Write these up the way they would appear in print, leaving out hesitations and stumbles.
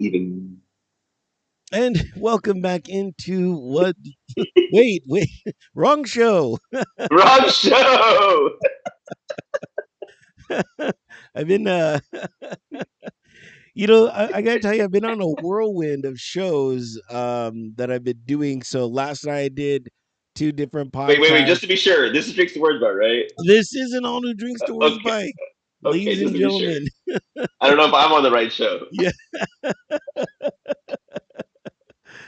even. And welcome back into what? Wait, wrong show. Wrong show. I've been, I gotta tell you, I've been on a whirlwind of shows that I've been doing. So last night I did two different Wait. podcasts. Just to be sure, this is Drinks the Words Bar, right? This isn't all new drinks to words Okay. by, Okay. ladies Just and to be sure. gentlemen. I don't know if I'm on the right show. Yeah,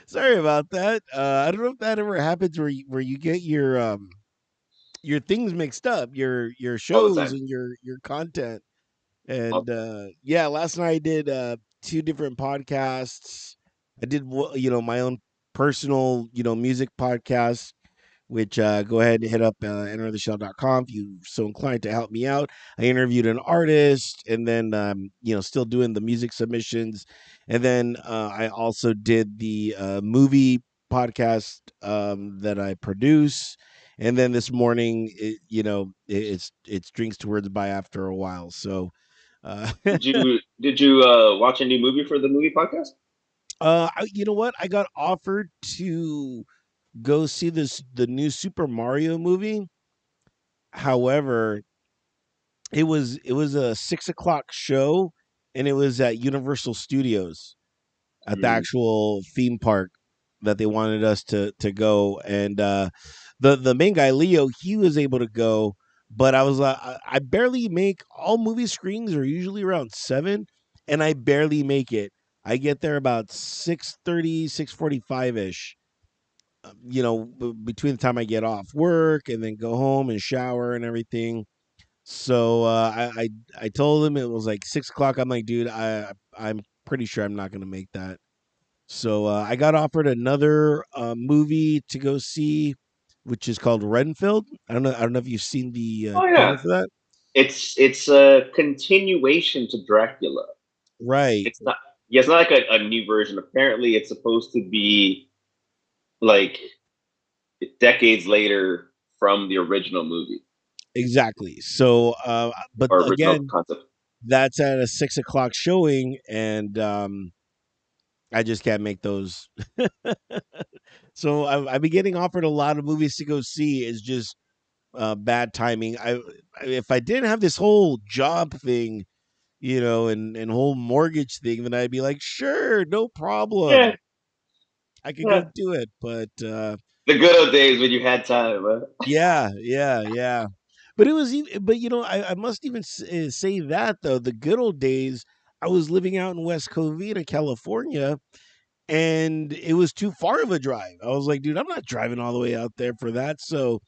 sorry about that. I don't know if that ever happens where you get your things mixed up, your All the shows time. and your content. All And yeah, last night I did two different podcasts. I did my own personal music podcast, which go ahead and hit up entertheshell.com if you so inclined to help me out. I interviewed an artist, and then still doing the music submissions, and then I also did the movie podcast that I produce. And then this morning, it's drinks to words by after a while. So uh, did you watch a new movie for the movie podcast? you know what? I got offered to go see the new Super Mario movie. However, it was a 6 o'clock show, and it was at Universal Studios at the Mm. actual theme park that they wanted us to go. And the main guy Leo, he was able to go, but I was I barely make all movie screenings are usually around 7, and I barely make it. I get there about 6:30, 6:45 ish. Between the time I get off work and then go home and shower and everything. So I told him it was like 6 o'clock. I'm like, dude, I'm pretty sure I'm not gonna make that. So I got offered another movie to go see, which is called Renfield. I don't know if you've seen the Oh trailer yeah, for that. it's a continuation to Dracula. Right. It's not. Yeah, it's not like a new version. Apparently, it's supposed to be like decades later from the original movie Exactly. So, but or original again, concept. that's at a 6 o'clock showing, and I just can't make those. So I've been getting offered a lot of movies to go see. It's just bad timing. If I didn't have this whole job thing, and whole mortgage thing, then I'd be like, sure, no Yeah, problem. I could go yeah. do it. But The good old days when you had time, huh? yeah, yeah, yeah. But it was even. But I must even say that though the good old days. I was living out in West Covina, California, and it was too far of a drive. I was like, dude, I'm not driving all the way out there for that. So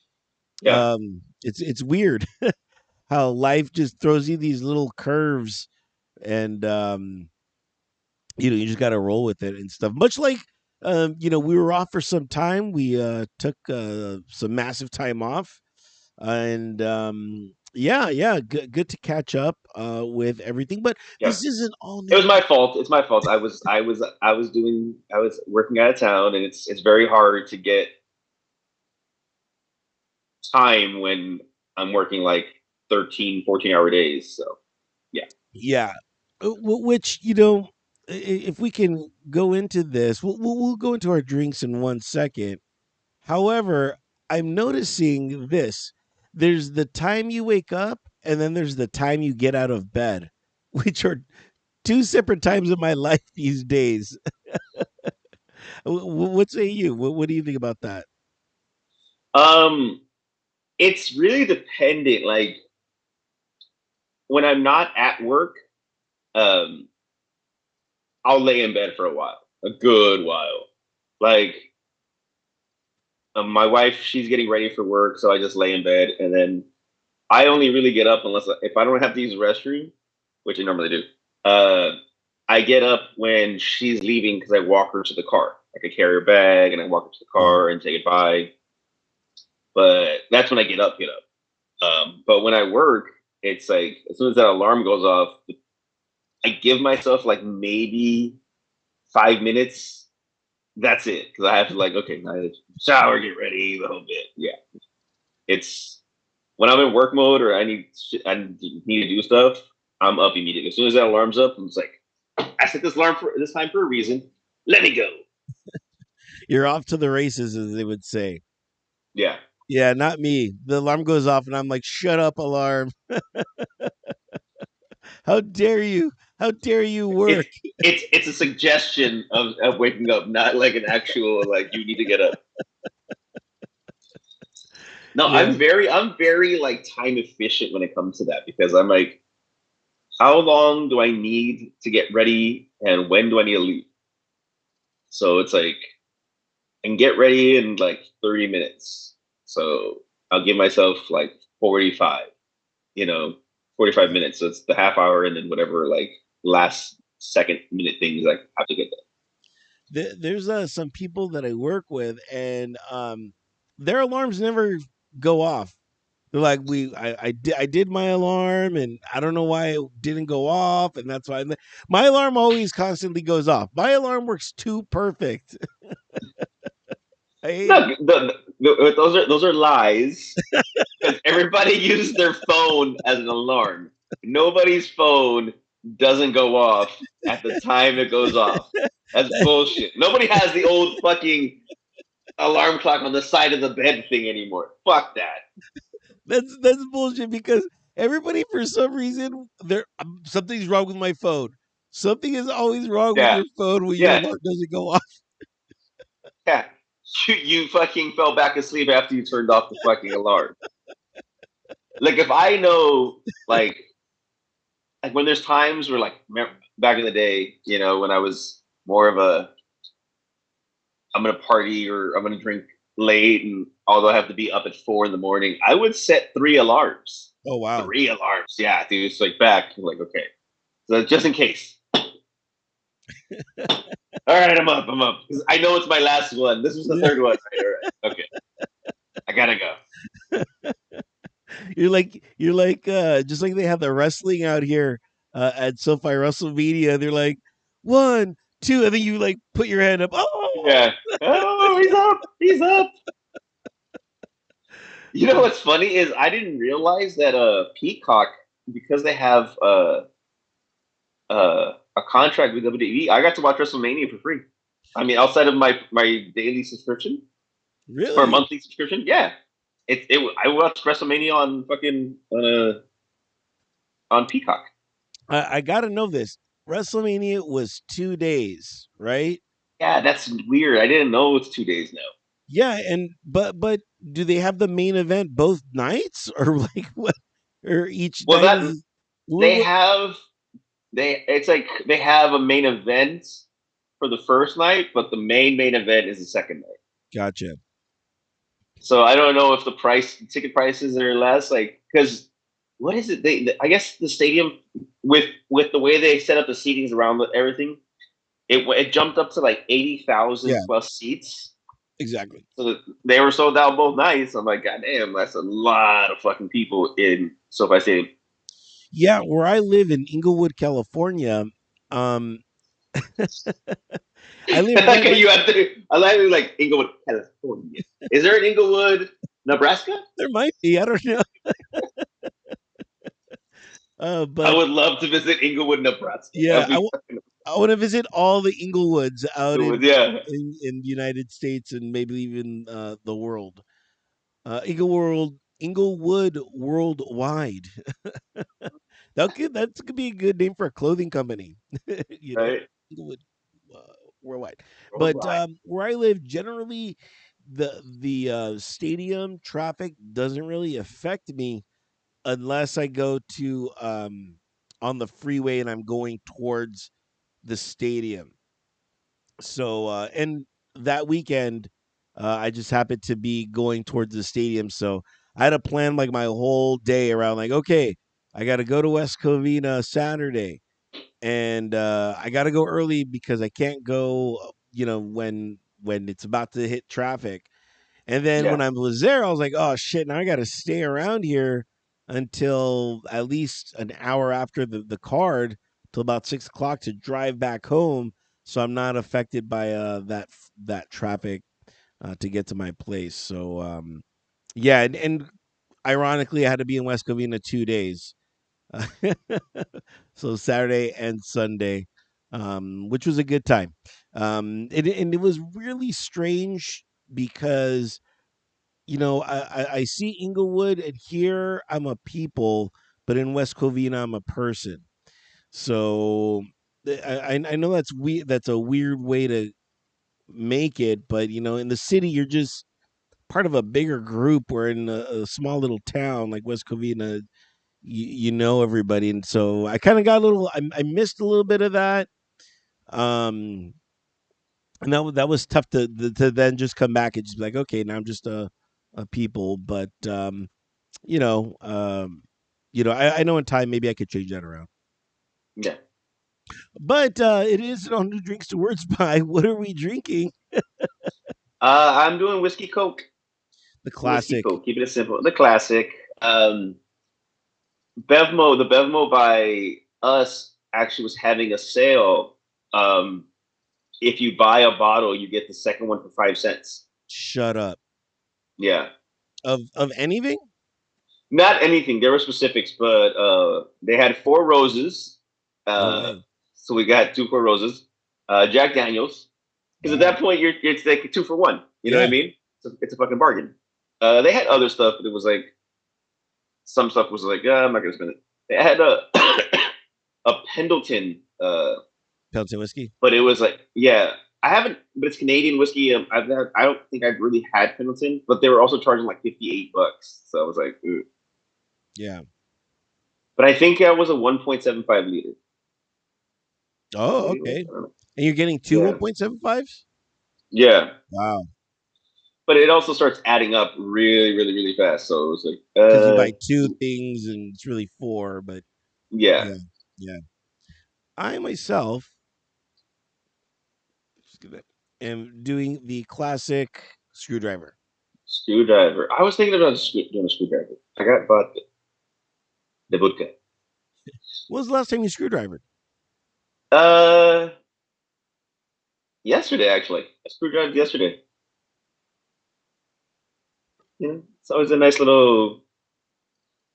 Yeah, it's weird how life just throws you these little curves, and you just got to roll with it and stuff. Much like we were off for some time. We took some massive time off, and yeah, good to catch up with everything. But yeah. this isn't all It was new. my fault. It's my fault. I was working out of town, and it's very hard to get time when I'm working like 13, 14 hour days. So yeah, Yeah, which if we can go into this, we'll go into our drinks in 1 second. However, I'm noticing this. There's the time you wake up, and then there's the time you get out of bed, which are two separate times in my life these days. What say you? What do you think about that? um, it's really dependent. Like when I'm not at work, um, I'll lay in bed for a while, a good while. Like my wife, she's getting ready for work, so I just lay in bed, and then I only really get up unless if I don't have to use the restroom, which I normally do. Uh, I get up when she's leaving because I walk her to the car. Like I carry her bag and I walk her to the Mm. car and take it by. But that's when I get up, get up. But when I work, it's like as soon as that alarm goes off, I give myself like maybe 5 minutes. That's it because I have to like okay, I shower, get ready, the whole bit. Yeah, it's when I'm in work mode or I need to do stuff. I'm up immediately as soon as that alarm's up. I'm just like I set this alarm for this time for a reason. Let me go. You're off to the races, as they would say. Yeah. Yeah, not me. The alarm goes off, and I'm like, "Shut up, alarm! How dare you? How dare you It's work?" it's a suggestion of waking up, not like an actual like you need to get up. No, Yeah, I'm very like time efficient when it comes to that because I'm like, how long do I need to get ready and when do I need to leave? So it's like I can get ready in like 30 minutes. So I'll give myself like 45, you know, 45 minutes. So it's the half hour and then whatever like last second minute things I have to get done. there's some people that I work with, and their alarms never go off. They're like, I did my alarm, and I don't know why it didn't go off, and that's why my alarm always constantly goes off. My alarm works too perfect. I hate it. No, those are lies because everybody uses their phone as an alarm. Nobody's phone doesn't go off at the time it goes off. That's bullshit. Nobody has the old fucking alarm clock on the side of the bed thing anymore. Fuck that. That's bullshit because everybody for some reason there something's wrong with my phone. Something is always wrong with Yeah, your phone when your yeah, alarm doesn't go off. yeah. You fucking fell back asleep after you turned off the fucking alarm. Like if I know, like when there's times where like back in the day, when I was more of a I'm gonna party or I'm gonna drink late, and although I have to be up at 4 in the morning, I would set 3 alarms. Oh wow. 3 alarms, yeah, dude. It's like back, like okay, so just in case. All right, I'm up. I'm up. 'Cause I know it's my last one. This was the third one. Right, all right. Okay, I gotta go. You're like just like they have the wrestling out here at SoFi WrestleMania. They're like 1, 2, and then you like put your hand up. Oh, Yeah. Oh, he's up. He's up. You know what's funny is I didn't realize that Peacock, because they have a contract with WWE, I got to watch WrestleMania for free. I mean, outside of my daily subscription or really? monthly subscription, yeah. I watched WrestleMania on fucking on Peacock. I gotta know this. WrestleMania was 2 days, right? Yeah, that's weird. I didn't know it's 2 days now. Yeah, and but do they have the main event both nights or like what? Or each Well, night that is what? they What? have it's like they have a main event for the first night, but the main event is the second night. Gotcha. So I don't know if ticket prices are less, like because what is it? I guess the stadium with the way they set up the seatings around everything, it jumped up to like eighty Yeah, thousand plus seats. exactly. So that they were sold out both nights. I'm like, God damn, that's a lot of fucking people in SoFi Stadium. Yeah, where I live in Inglewood, California, um, I live right Okay, by. you have to. I like Inglewood, California. Is there an Inglewood, Nebraska? There might be. I don't know. I But would love to visit Inglewood, Nebraska. That yeah, would be I want to visit all the Inglewoods out Inglewood. Yeah, in the United States and maybe even the world. Inglewood worldwide. That could be a good name for a clothing company. you know, right. Inglewood uh, worldwide. But Worldwide. where I live, generally, the stadium traffic doesn't really affect me unless I go to on the freeway and I'm going towards the stadium. So and that weekend, I just happened to be going towards the stadium, so I had to plan like my whole day around like, okay, I got to go to West Covina Saturday, and I got to go early because I can't go, when it's about to hit traffic. And then when Yeah. I was there, I was like, oh shit, now I got to stay around here until at least an hour after the card, till about 6 o'clock to drive back home, so I'm not affected by that traffic to get to my place. So yeah, and ironically, I had to be in West Covina 2 days, so Saturday and Sunday. which was a good time. And it was really strange because I see Inglewood, and here I'm a people, but in West Covina I'm a person. So I know that's a weird way to make it, but in the city you're just part of a bigger group. We're in a small little town like West Covina. You know everybody, and so I kind of got a little. I missed a little bit of that. Um, and that was tough to then just come back and just be like, okay, now I'm just a people. But you know, um, I know in time maybe I could change that around. Yeah. But it is on New Drinks to Words by. What are we drinking? I'm doing whiskey coke. The Whiskey classic. coke. Keeping it simple. The classic. Bevmo. The Bevmo by us actually was having a sale. If you buy a bottle, you get the second one for 5 cents. Shut up. Yeah. Of anything? Not anything. There were specifics, but they had four roses. No Uh, way. so we got two Four Roses. Jack Daniels. Because at Wow. that point, it's like 2 for 1. You know what I Yeah. mean? It's a fucking bargain. They had other stuff, but it was like some stuff was like, yeah, I'm not gonna spend it. They had a a Pendleton, Pelton whiskey. but it was like, yeah, I haven't, but it's Canadian whiskey. I don't think I've really had Pendleton, but they were also charging like $58. So I was like, ooh. Yeah. But I think that was a 1.75 liter. Oh, Maybe, okay. I don't know. And you're getting two Yeah, 1.75s? yeah. Wow. But it also starts adding up really, really, really fast. So it was like, Because you buy two things and it's really four, but yeah, yeah, yeah. I myself am doing the classic screwdriver. screwdriver. I was thinking about doing a screwdriver. I got bought the vodka. When was the last time you screwdrivered? Uh, Yesterday actually. I screwdrivered yesterday. Yeah, it's always a nice little.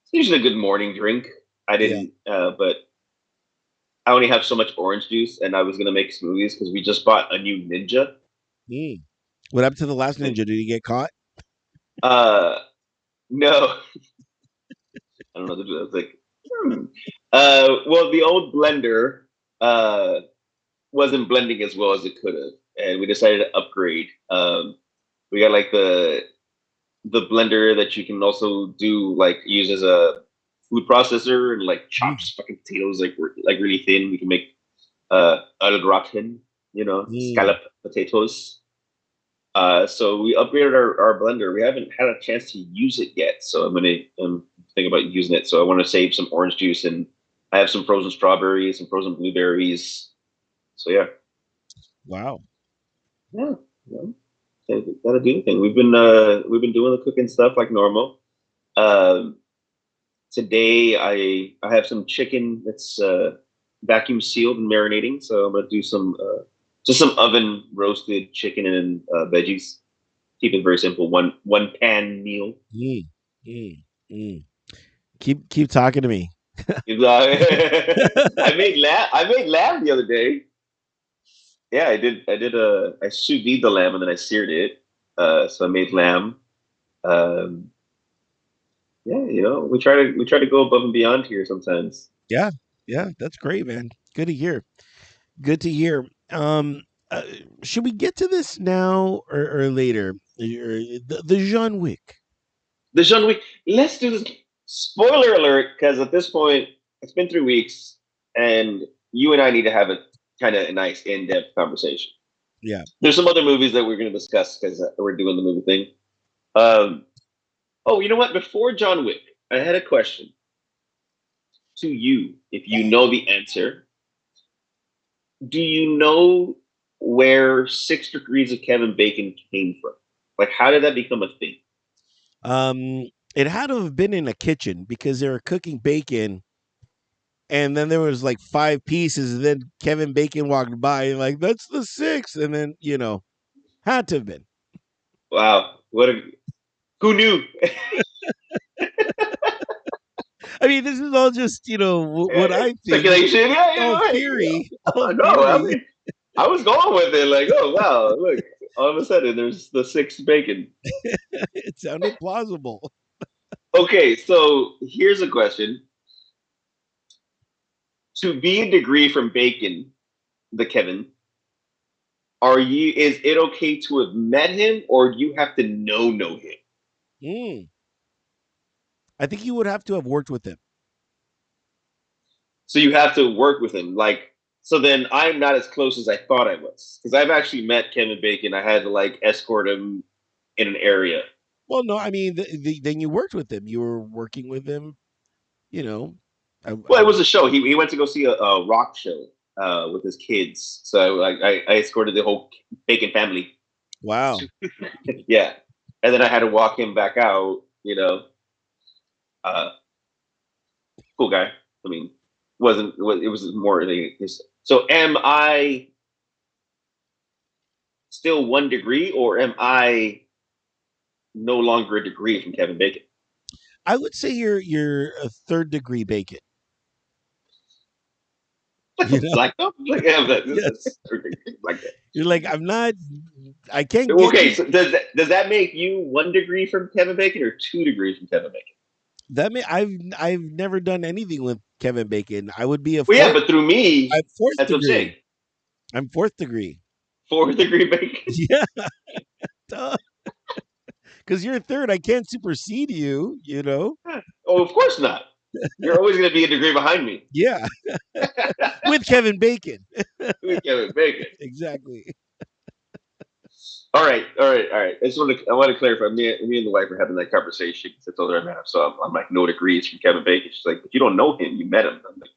It's usually a good morning drink. I Yeah. didn't, but I only have so much orange juice, and I was gonna make smoothies because we just bought a new Ninja. Mm. What happened to the last ninja? Did he get caught? Uh, no, I don't know what to do. I was like, hmm. Well, the old blender uh wasn't blending as well as it could have, and we decided to upgrade. We got like the blender that you can also do like use as a food processor and like Mm. chops fucking potatoes like really thin. We can make al gratin, Mm. scallop potatoes. So we upgraded our blender. We haven't had a chance to use it yet, so I'm thinking about using it. So I want to save some orange juice, and I have some frozen strawberries, some frozen blueberries. So yeah, Wow. yeah, yeah. Gotta do the thing. We've been doing the cooking stuff like normal. Um, Today I have some chicken that's vacuum sealed and marinating. So I'm gonna do some just some oven roasted chicken and veggies. Keep it very simple. One pan meal. Mm. Mm. Mm. Keep talking to me. I made lamb the other day. Yeah, I did. I sous vide the lamb and then I seared it. So I made lamb. Um, yeah, we try to go above and beyond here sometimes. Yeah. Yeah. That's great, man. Good to hear. Good to hear. Um, uh, should we get to this now or later? The John Wick. The John Wick. Let's do this. Spoiler alert, because at this point it's been 3 weeks, and you and I need to have a kind of nice in-depth conversation. Yeah. There's some other movies that we're going to discuss because we're doing the movie thing. Um, oh, you know what? Before John Wick, I had a question to you. If you know the answer, do you know where 6 Degrees of Kevin Bacon came from? Like, how did that become a thing? It had to have been in a kitchen because they were cooking bacon, and then there was like five pieces, and then Kevin Bacon walked by, and like that's the sixth, and then had to have been. Wow, who knew? I mean, this is all just what I think. It's Speculation. Yeah, all yeah, hey, theory, all no, I theory. mean, I was going with it. Like, oh wow, look, all of a sudden there's the sixth bacon. It sounded plausible. Okay, so here's a question: to be a degree from bacon, the Kevin, are you? Is it okay to have met him, or do you have to know him? Mm. I think you would have to have worked with him. So you have to work with him. Like, so then I'm not as close as I thought I was because I've actually met Kevin Bacon. I had to like escort him in an area. Well, no, I mean, then you worked with him. You were working with him. You know, Well, it was a show. He went to go see a rock show with his kids. So I escorted the whole Bacon family. wow. Yeah, and then I had to walk him back out. Uh, cool guy. I mean, it was more so am I still 1 degree or am I no longer a degree from Kevin Bacon? I would say you're a third degree bacon. You know, Like, oh, like, yeah, yes. like that. You're like, I'm not. I can't get Okay, to so does that make you 1 degree from Kevin Bacon or 2 degrees from Kevin Bacon? that. I've never done anything with Kevin Bacon. I would be a Well, yeah, fourth. but through I'm me, fourth that's what I'm saying. degree. I'm fourth degree. 4 degree Bacon. Yeah, because you're third. I can't supersede you. Oh, of course not. You're always going to be a degree behind me. Yeah, with Kevin Bacon. With Kevin Bacon. Exactly. All right, all right, all right. I want to clarify. Me and the wife were having that conversation. I told her I met him, so I'm like, no degrees from Kevin Bacon. She's like, but you don't know him. You met him. I'm like,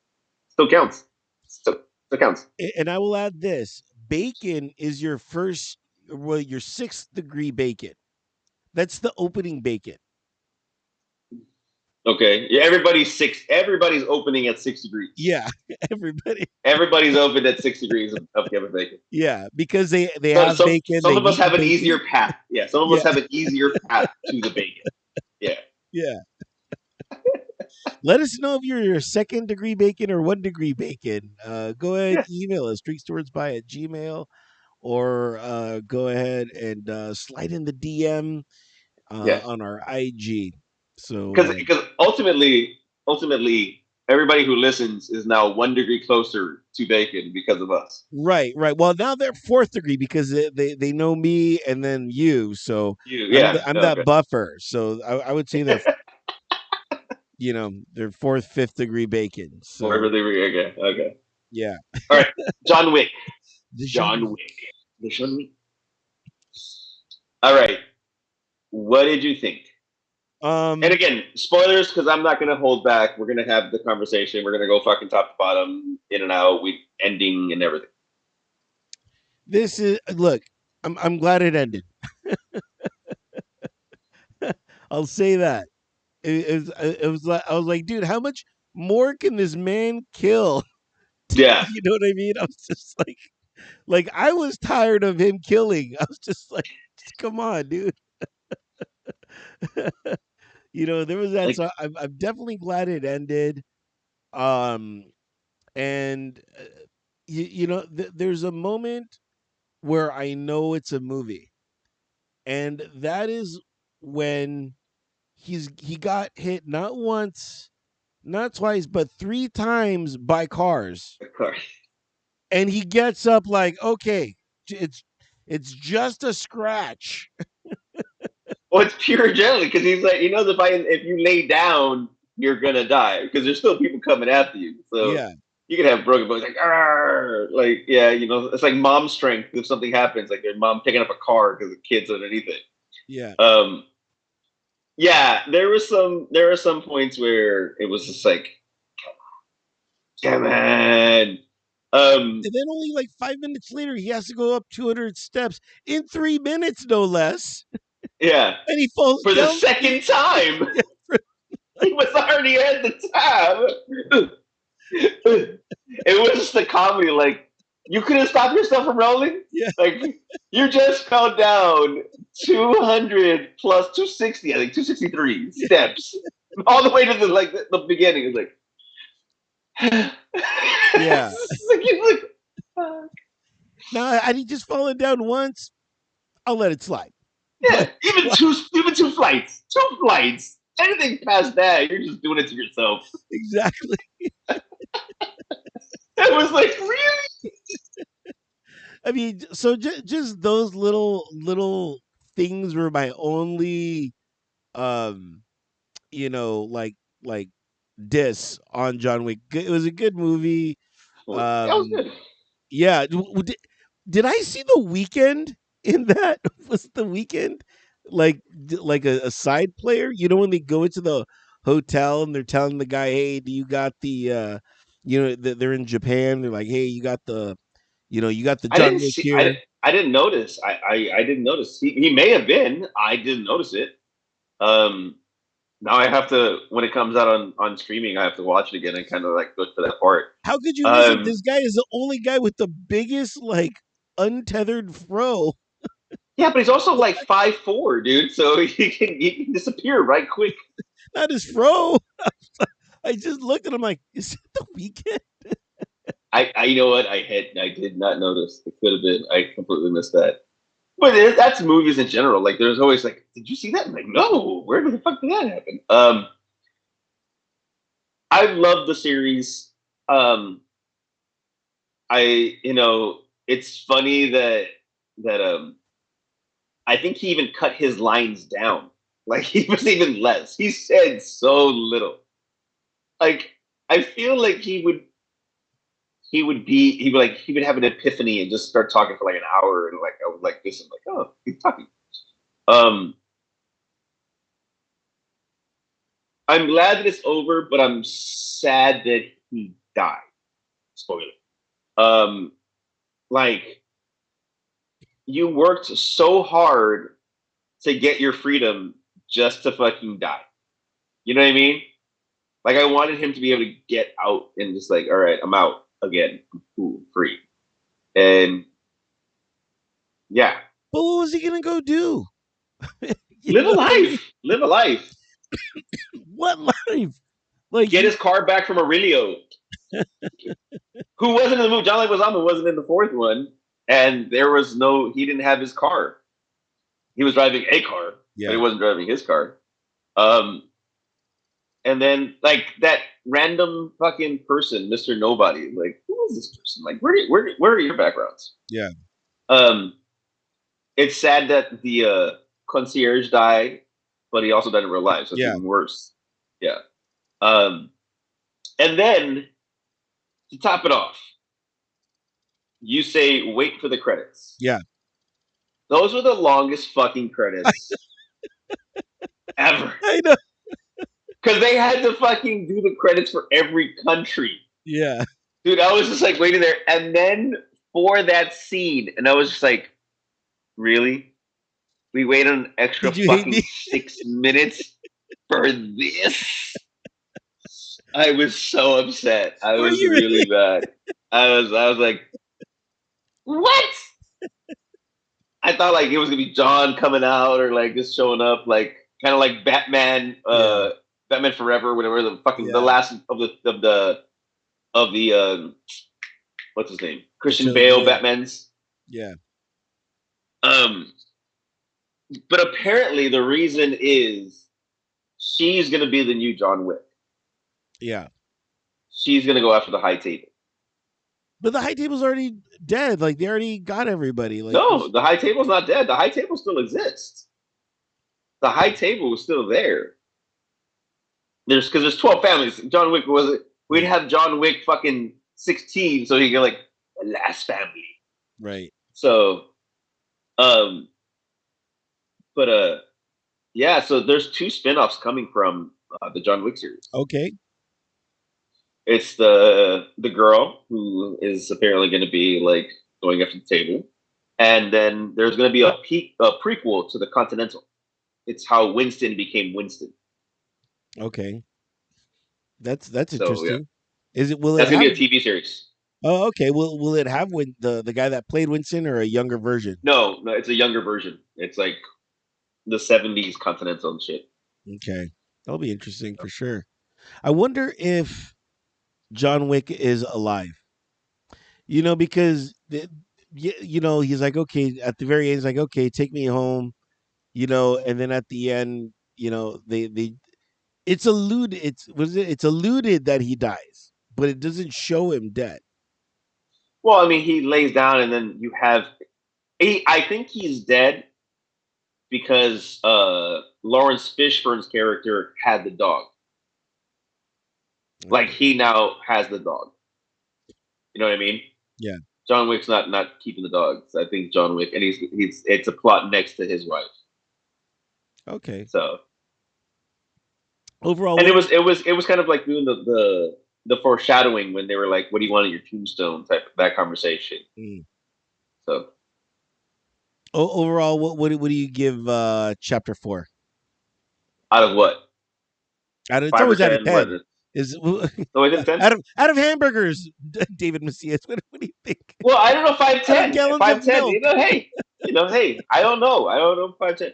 still counts. Still counts. And I will add this: bacon is your first, well, your sixth degree bacon. That's the opening bacon. Okay. Yeah. Everybody's six. Everybody's opening at 6 degrees. Yeah, everybody. Everybody's open at 6 degrees of Kevin Bacon. Yeah, because they So, have so bacon. some They of us need the have an bacon. easier path. Yeah. Some of us Yeah, have an easier path to the bacon. Yeah. yeah. Let us know if you're your second degree bacon or 1 degree bacon. Go ahead, Yeah. email us streetstewardsby at gmail, or go ahead and slide in the DM Yeah. on our IG. So Because ultimately, everybody who listens is now 1 degree closer to bacon because of us. right, right. Well, now they're fourth degree because they know me and then you. So Yeah. I'm that Okay. buffer. So I would say they're they're fourth, fifth degree bacon. Wherever So they were. Okay. Okay. yeah, All right. John Wick. the John Jean. Wick. The John Wick. All right. What did you think? And Um, again, spoilers because I'm not going to hold back. We're going to have the conversation. We're going to go fucking top to bottom, in and out, we ending and everything. this is look. I'm glad it ended. I'll say that. It was like I was like, dude, how much more can this man kill? Yeah. You know what I mean? I was just like I was tired of him killing. I was just like, come on, dude. There was that. Like, So I'm definitely glad it ended. Um, and there's a moment where I know it's a movie, and that is when he got hit not once, not twice, but three times by cars, of course. and he gets up like, okay, it's it's just a scratch. Well, it's pure adrenaline because he's like, he knows if you lay down, you're going to die because there's still people coming after you. So Yeah, you can have broken bones like, "Arr!" Like, yeah, it's like mom strength if something happens, like their mom picking up a car because the kid's underneath it. yeah. Um, yeah, there were some points where it was just like, come on. And then only like 5 minutes later, he has to go up 200 steps in 3 minutes, no less, Yeah, and he falls for the down. second time, Yeah, he was already at the top. It was just the comedy. Like, you couldn't stop yourself from rolling. yeah, Like, you just fell down 200 plus 260, I think 263 yeah. steps. all the way to the beginning. It's like, Yeah. it's like you look. Now, had he just fallen down once, I'll let it slide. Yeah, But like, even two flights. Anything past that, you're just doing it to yourself. exactly. It was like, really? I mean, so just those little things were my only, um, like diss on John Wick. It was a good movie. That was Um, good. yeah. Did I see the weekend in that? Was the weekend like a side player? You know, when they go into the hotel and they're telling the guy, "Hey, do you got the they're in Japan. They're like, "Hey, you got the I John didn't Wick see. here." I didn't notice. I didn't notice. He may have been. I didn't notice it. Um, Now I have to when it comes out on streaming, I have to watch it again and kind of like look for that part. How could you miss it? Um, This guy is the only guy with the biggest like untethered fro. yeah, but he's also like 5'4", dude. So he can disappear right quick. Not his fro. I just looked at him like, is that the weekend? I you know what I did not notice. It could have been. I completely missed that. But that's movies in general. Like there's always like, did you see that? I'm like, no. Where the fuck did that happen? I love the series. Um, it's funny that I think he even cut his lines down. Like he was even less. He said so little. Like I feel like he would have an epiphany and just start talking for like an hour and like I would like this and like, oh, he's talking. Um I'm glad that it's over, but I'm sad that he died. Spoiler. Um like you worked so hard to get your freedom just to fucking die. You know what I mean? Like I wanted him to be able to get out and just like, all right, I'm out again. I'm cool, free. And yeah, But what was he gonna go do? You live a know what I mean? life. Live a life. What life? Like Get his car back from Aurelio, who wasn't in the movie. John Leguizamo wasn't in the fourth one, and there was no. He didn't have his car. He was driving a car, but he yeah. wasn't driving his car. Um, and then like that random fucking person, Mister Nobody. Like, who is this person? Like, where are your backgrounds? Yeah. Um, it's sad that the concierge died, but he also died in real life, so it's Yeah. even worse. Yeah. Um, and then to top it off, you say wait for the credits. Yeah. Those were the longest fucking credits ever. I know. Because they had to fucking do the credits for every country. Yeah. Dude, I was just like waiting there. And then for that scene, and I was just like, really? We waited an extra Did you hate fucking me? 6 minutes for this? I was so upset. I Were was you really really? bad. I was like, what? I thought like it was gonna be John coming out or like just showing up, like kind of like Batman, Yeah. Batman Forever, whatever the fucking the Yeah. last of the what's his name, The Christian trilogy. Bale Yeah. Batman's. Yeah. Um, but apparently the reason is she's gonna be the new John Wick. Yeah. She's gonna go after the high table. But the high table's already dead. Like they already got everybody. Like No, this. the high table's not dead. The high table still exists. The high table was still there. There's 12 families. John Wick was it? We'd Yeah. have John Wick fucking 16, so he get like the last family. Right. So, um, but yeah. So there's two spin-offs coming from the John Wick series. Okay. It's the girl who is apparently going to be like going after the table, and then there's going to be a prequel to the Continental. It's how Winston became Winston. Okay. That's So yeah, interesting. Is it? Will it that's going to have? be a TV series. Oh, okay. Will it have the guy that played Winston or a younger version? No, it's a younger version. It's like the '70s Continental and shit. Okay. That'll be interesting for sure. I wonder if John Wick is alive. Because he's like, okay, at the very end, he's like, okay, take me home, and then at the end, they it's alluded that he dies, but it doesn't show him dead. Well, I mean, he lays down, and then you have. I think he's dead because Lawrence Fishburne's character had the dog. Like Okay. he now has the dog. You know what I mean? Yeah. John Wick's not keeping the dogs. I think John Wick, and he's it's a plot next to his wife. Okay. So, Overall, and what? it was kind of like doing the foreshadowing when they were like, "What do you want on your tombstone?" type of that conversation. Mm. So, Overall, what do you give chapter 4? out of what, It's 5 or always out of 10? What? 10. Is No, is it 10? out of hamburgers, David Macias. What do you think? Well, I don't know. Five Out of ten, gallons five of ten. milk. Hey, hey. I don't know. I don't know. 5 10.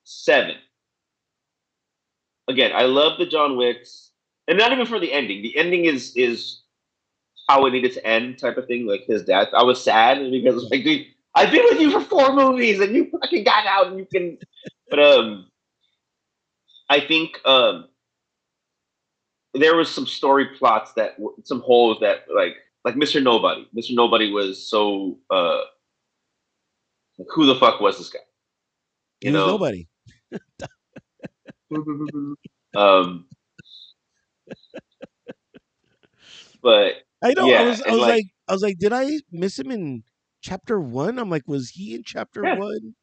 7. Again, I love the John Wicks, and not even for the ending. The ending is how it needed to end, type of thing. Like his death, I was sad because Yeah. like, dude, I've been with you for 4 movies, and you fucking got out, and you can. But I think there was some story plots that some holes that like Mr. Nobody. Mr. Nobody was so who the fuck was this guy? He You was know. nobody. um, but I know. yeah, and like I was like, did I miss him in chapter 1? I'm like, was he in chapter yeah. 1?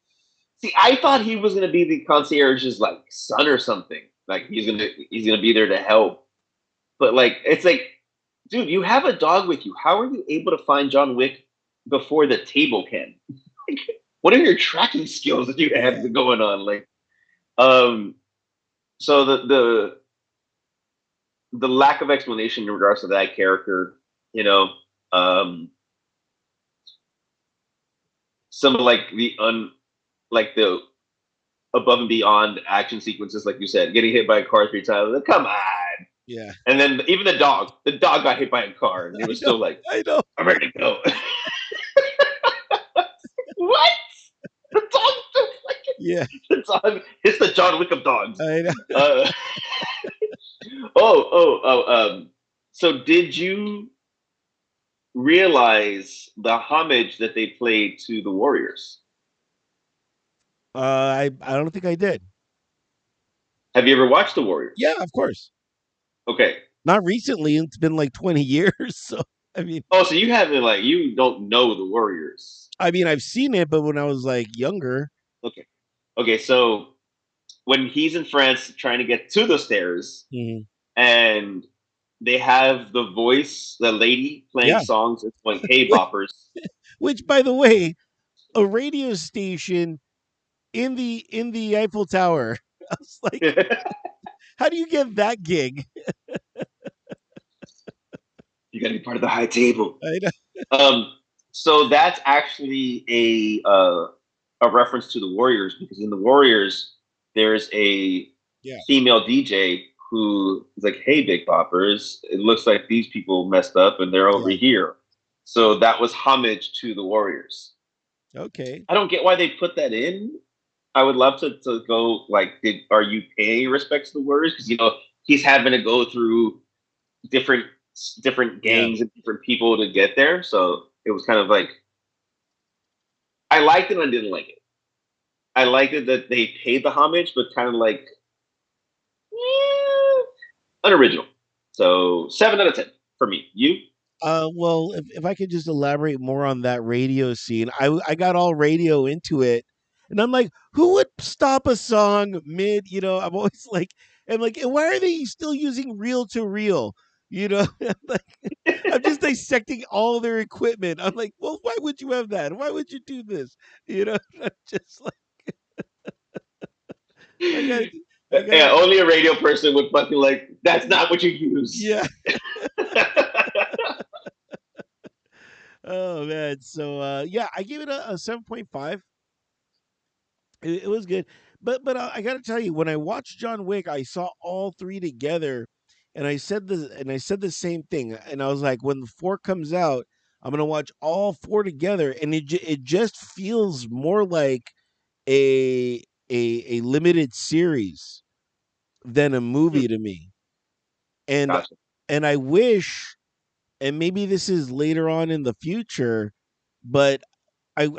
See, I thought he was gonna be the concierge's like son or something. Like he's gonna be there to help. But like it's like, dude, you have a dog with you. How are you able to find John Wick before the table can? Like, what are your tracking skills that you Yeah. have going on? Like, um, so the lack of explanation in regards to that character, you know, um, some of like like the above and beyond action sequences, like you said, getting hit by a car 3 times. Like, come on. Yeah. And then even the dog got hit by a car, and it I was know. still like, I know. I'm ready to go. What? The dog just like Yeah. the dog. It's the John Wick of dogs. I know. Uh, oh. So did you realize the homage that they played to the Warriors? I don't think I did. Have you ever watched the Warriors? Yeah, of course. Okay. Not recently. It's been like 20 years. So I mean, Oh, so you haven't like you don't know the Warriors. I've seen it, but when I was like younger. Okay. Okay, so when he's in France trying to get to the stairs Mhm. and they have the voice, the lady playing Yeah. songs, it's like, hey Which, boppers. which, by the way, a radio station in the Eiffel Tower. I was like, You how do you get that gig? gotta be part of the high table. I know. Um, so that's actually a reference to the Warriors because in the Warriors there's a Yeah. female DJ who is like, "Hey, Big Boppers, it looks like these people messed up and they're over Yeah. here." So that was homage to the Warriors. Okay. I don't get why they put that in. I would love to go like, are you paying respects to the Warriors? Because he's having to go through different different Yeah. gangs and different people to get there. So it was kind of like I liked it and I didn't like it. I liked it that they paid the homage, but kind of like unoriginal. So 7 out of 10 for me. You? Well, if I could just elaborate more on that radio scene, I got all radio into it, and I'm like, who would stop a song mid? I'm always like, and why are they still using reel to reel? I'm like, I'm just dissecting all their equipment. I'm like, well, why would you have that? Why would you do this? I'm just like, I got, I got Yeah, to, only a radio person would fucking like. That's not what you use. yeah. Oh man, so yeah, I gave it a 7.5. It was good, but I got to tell you, when I watched John Wick, I saw all three together, and I said the same thing, and I was like, when the four comes out, I'm gonna watch all four together, and it just feels more like a a limited series than a Hmm, movie to me, and gotcha. I wish, and maybe this is later on in the future, but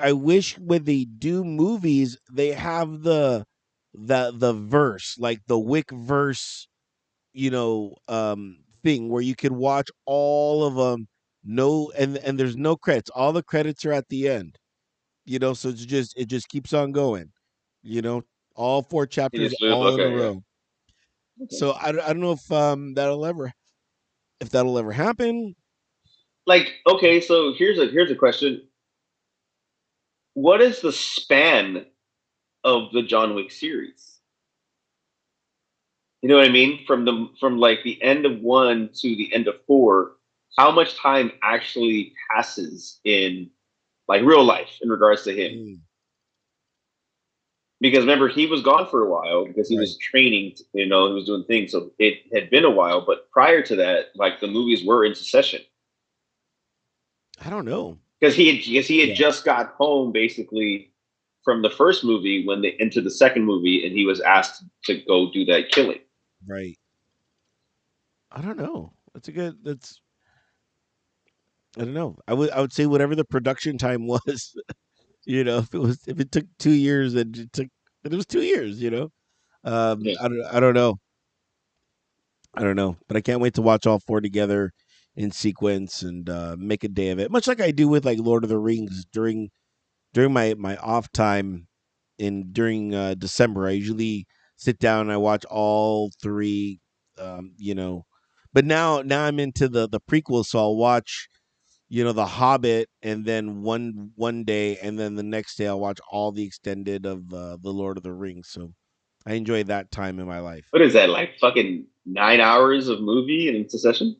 I wish when they do movies they have the verse, like the Wick verse, thing where you could watch all of them. No, and there's no credits. All the credits are at the end. So it just keeps on going. You know, all four You chapters just live. all in a Okay, yeah. row. Okay. So I don't know if that'll ever happen. Like, okay, so here's a question. What is the span of the John Wick series? You know what I mean? From like the end of one to the end of four, how much time actually passes in like real life in regards to him? Mm, Because remember, he was gone for a while because he right. was training. He was doing things. So it had been a while. But prior to that, like the movies were in succession I don't know. because he had Yeah. just got home basically from the first movie when they into the second movie, and he was asked to go do that killing. Right. I don't know. That's I don't know. I would say whatever the production time was. If it took 2 years, then it was 2 years. Yeah. I don't know. I don't know, but I can't wait to watch all four together in sequence and make a day of it. Much like I do with like Lord of the Rings during my off time in during December. I usually sit down and I watch all three. But now I'm into the prequels, so I'll watch the Hobbit, and then one day, and then the next day I'll watch all the extended of the Lord of the Rings. So I enjoy that time in my life. What is that like? Fucking 9 hours of movie in succession?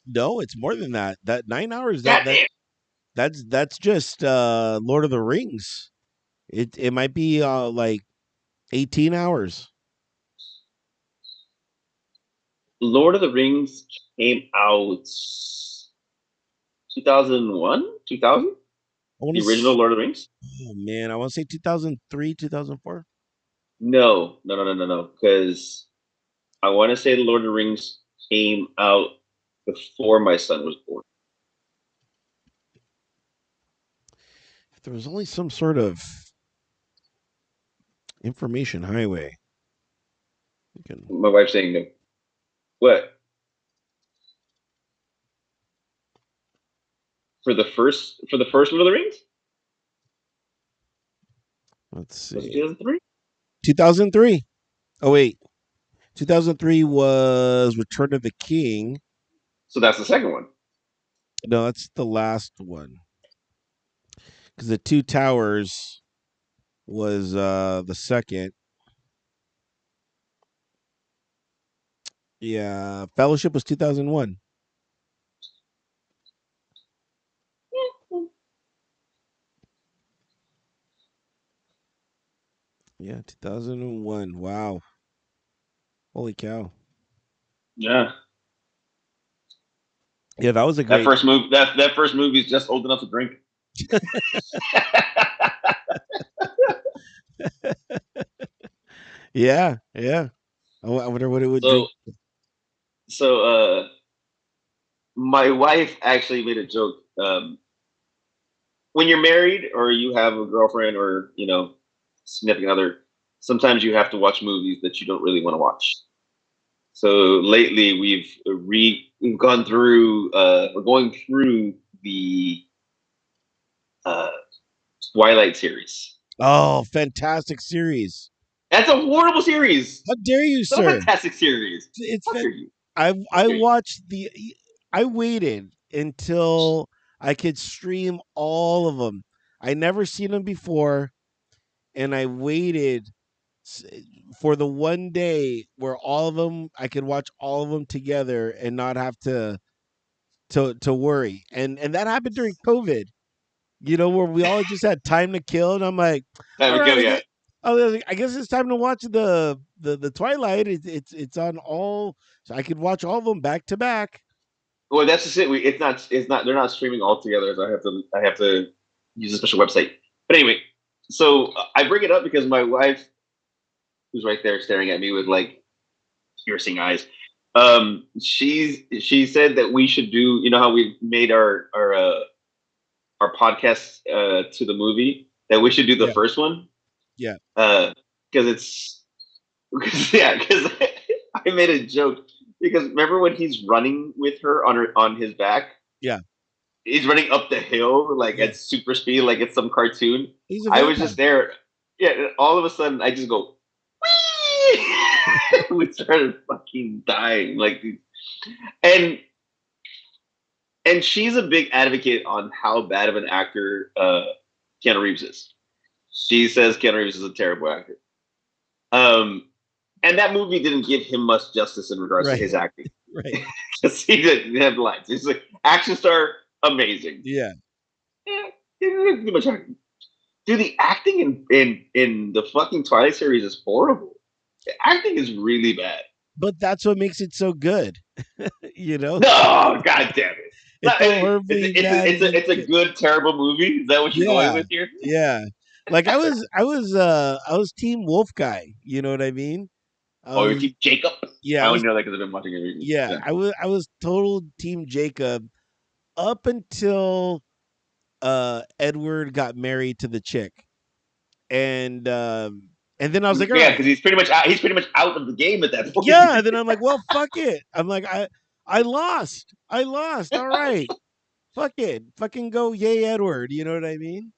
No, it's more than that. That 9 hours. Goddamn. That's just Lord of the Rings. It might be like 18 hours. Lord of the Rings came out 2001, 2000. I want The to. original Lord of the Rings. Oh man, I want to say 2003, 2004. No, no, no, no, no, no. Because I want to say the Lord of the Rings came out before my son was born. If there was only some sort of information highway, we can. My wife's saying no. What for the first Lord of the Rings? Let's Was it see. 2003? 2003. Oh wait, 2003 was Return of the King. So that's the second one. No, that's the last one. Because the Two Towers was the second. Yeah, Fellowship was 2001. Yeah, 2001. Wow. Holy cow. Yeah, Yeah, that was a that great. first move. That first movie is just old enough to drink. Yeah, yeah. I wonder what it would so drink. so my wife actually made a joke. When you're married or you have a girlfriend or significant other, sometimes you have to watch movies that you don't really want to watch. So lately we've gone through we're going through the uh, Twilight series. Oh, fantastic series. That's a horrible series. How dare you, It's not a sir? fantastic series. It's How fan- dare you? How I dare you? watched the I waited until I could stream all of them. I never seen them before, and I waited s- for the one day where all of them I could watch all of them together and not have to worry. And that happened during COVID. Where we all just had time to kill, and I'm like, Time all to right, kill, yeah. I guess it's time to watch the Twilight. It's on all, so I could watch all of them back to back. Well, that's just it. They're not streaming all together. So I have to use a special website. But anyway, so I bring it up because my wife, who's right there staring at me with like piercing eyes, she said that we should do. You know how we made our podcast to the movie, that we should do the Yeah, first one yeah, because it's yeah, because I made a joke because remember when he's running with her on his back, yeah, he's running up the hill like yeah. at super speed, like it's some cartoon. He's a I was vampire. just there, yeah. And all of a sudden, I just go, whee! We started fucking dying, like, and and she's a big advocate on how bad of an actor Keanu Reeves is. She says Keanu Reeves is a terrible actor. Um, and that movie didn't give him much justice in regards to Right, his acting. right. Because he didn't have lines. He's like action star, amazing. Yeah. He didn't do much acting. Dude, the acting in the fucking Twilight series is horrible. The acting is really bad. But that's what makes it so good. You know, No, god damn it. it's so horribly bad. It's a good terrible movie. Is that what you're going Yeah, with here? yeah. Like I was Team Wolf guy. You know what I mean? I Oh, you're was Team Jacob. yeah, I I only was know that because I've been watching it recently. yeah, Yeah. I was total Team Jacob up until Edward got married to the chick, and then I was like, all Yeah, right, because he's pretty much out of the game at that point. yeah. Then I'm like, well, fuck it. I'm like, I lost. I lost. All right, fuck it. Fucking go, yay, Edward. You know what I mean?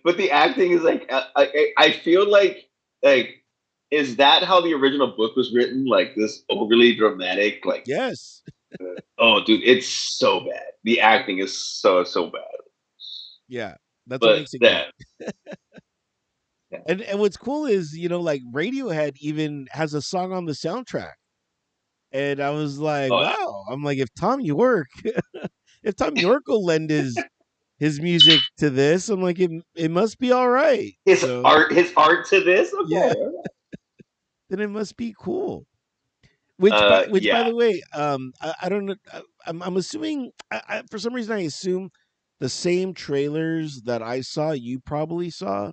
But the acting is like I feel like is that how the original book was written? Like this overly dramatic, like Yes. oh dude, it's so bad. The acting is so bad. Yeah. That's what But makes it good. that yeah. And what's cool is, like Radiohead even has a song on the soundtrack. And I was like, Oh yeah. wow. I'm like, if Tom York will lend his music to this, I'm like, it must be all right. So His art to this, yeah, okay. then it must be cool. Which by Yeah. the way, I don't know. I'm assuming for some reason I assume the same trailers that I saw, you probably saw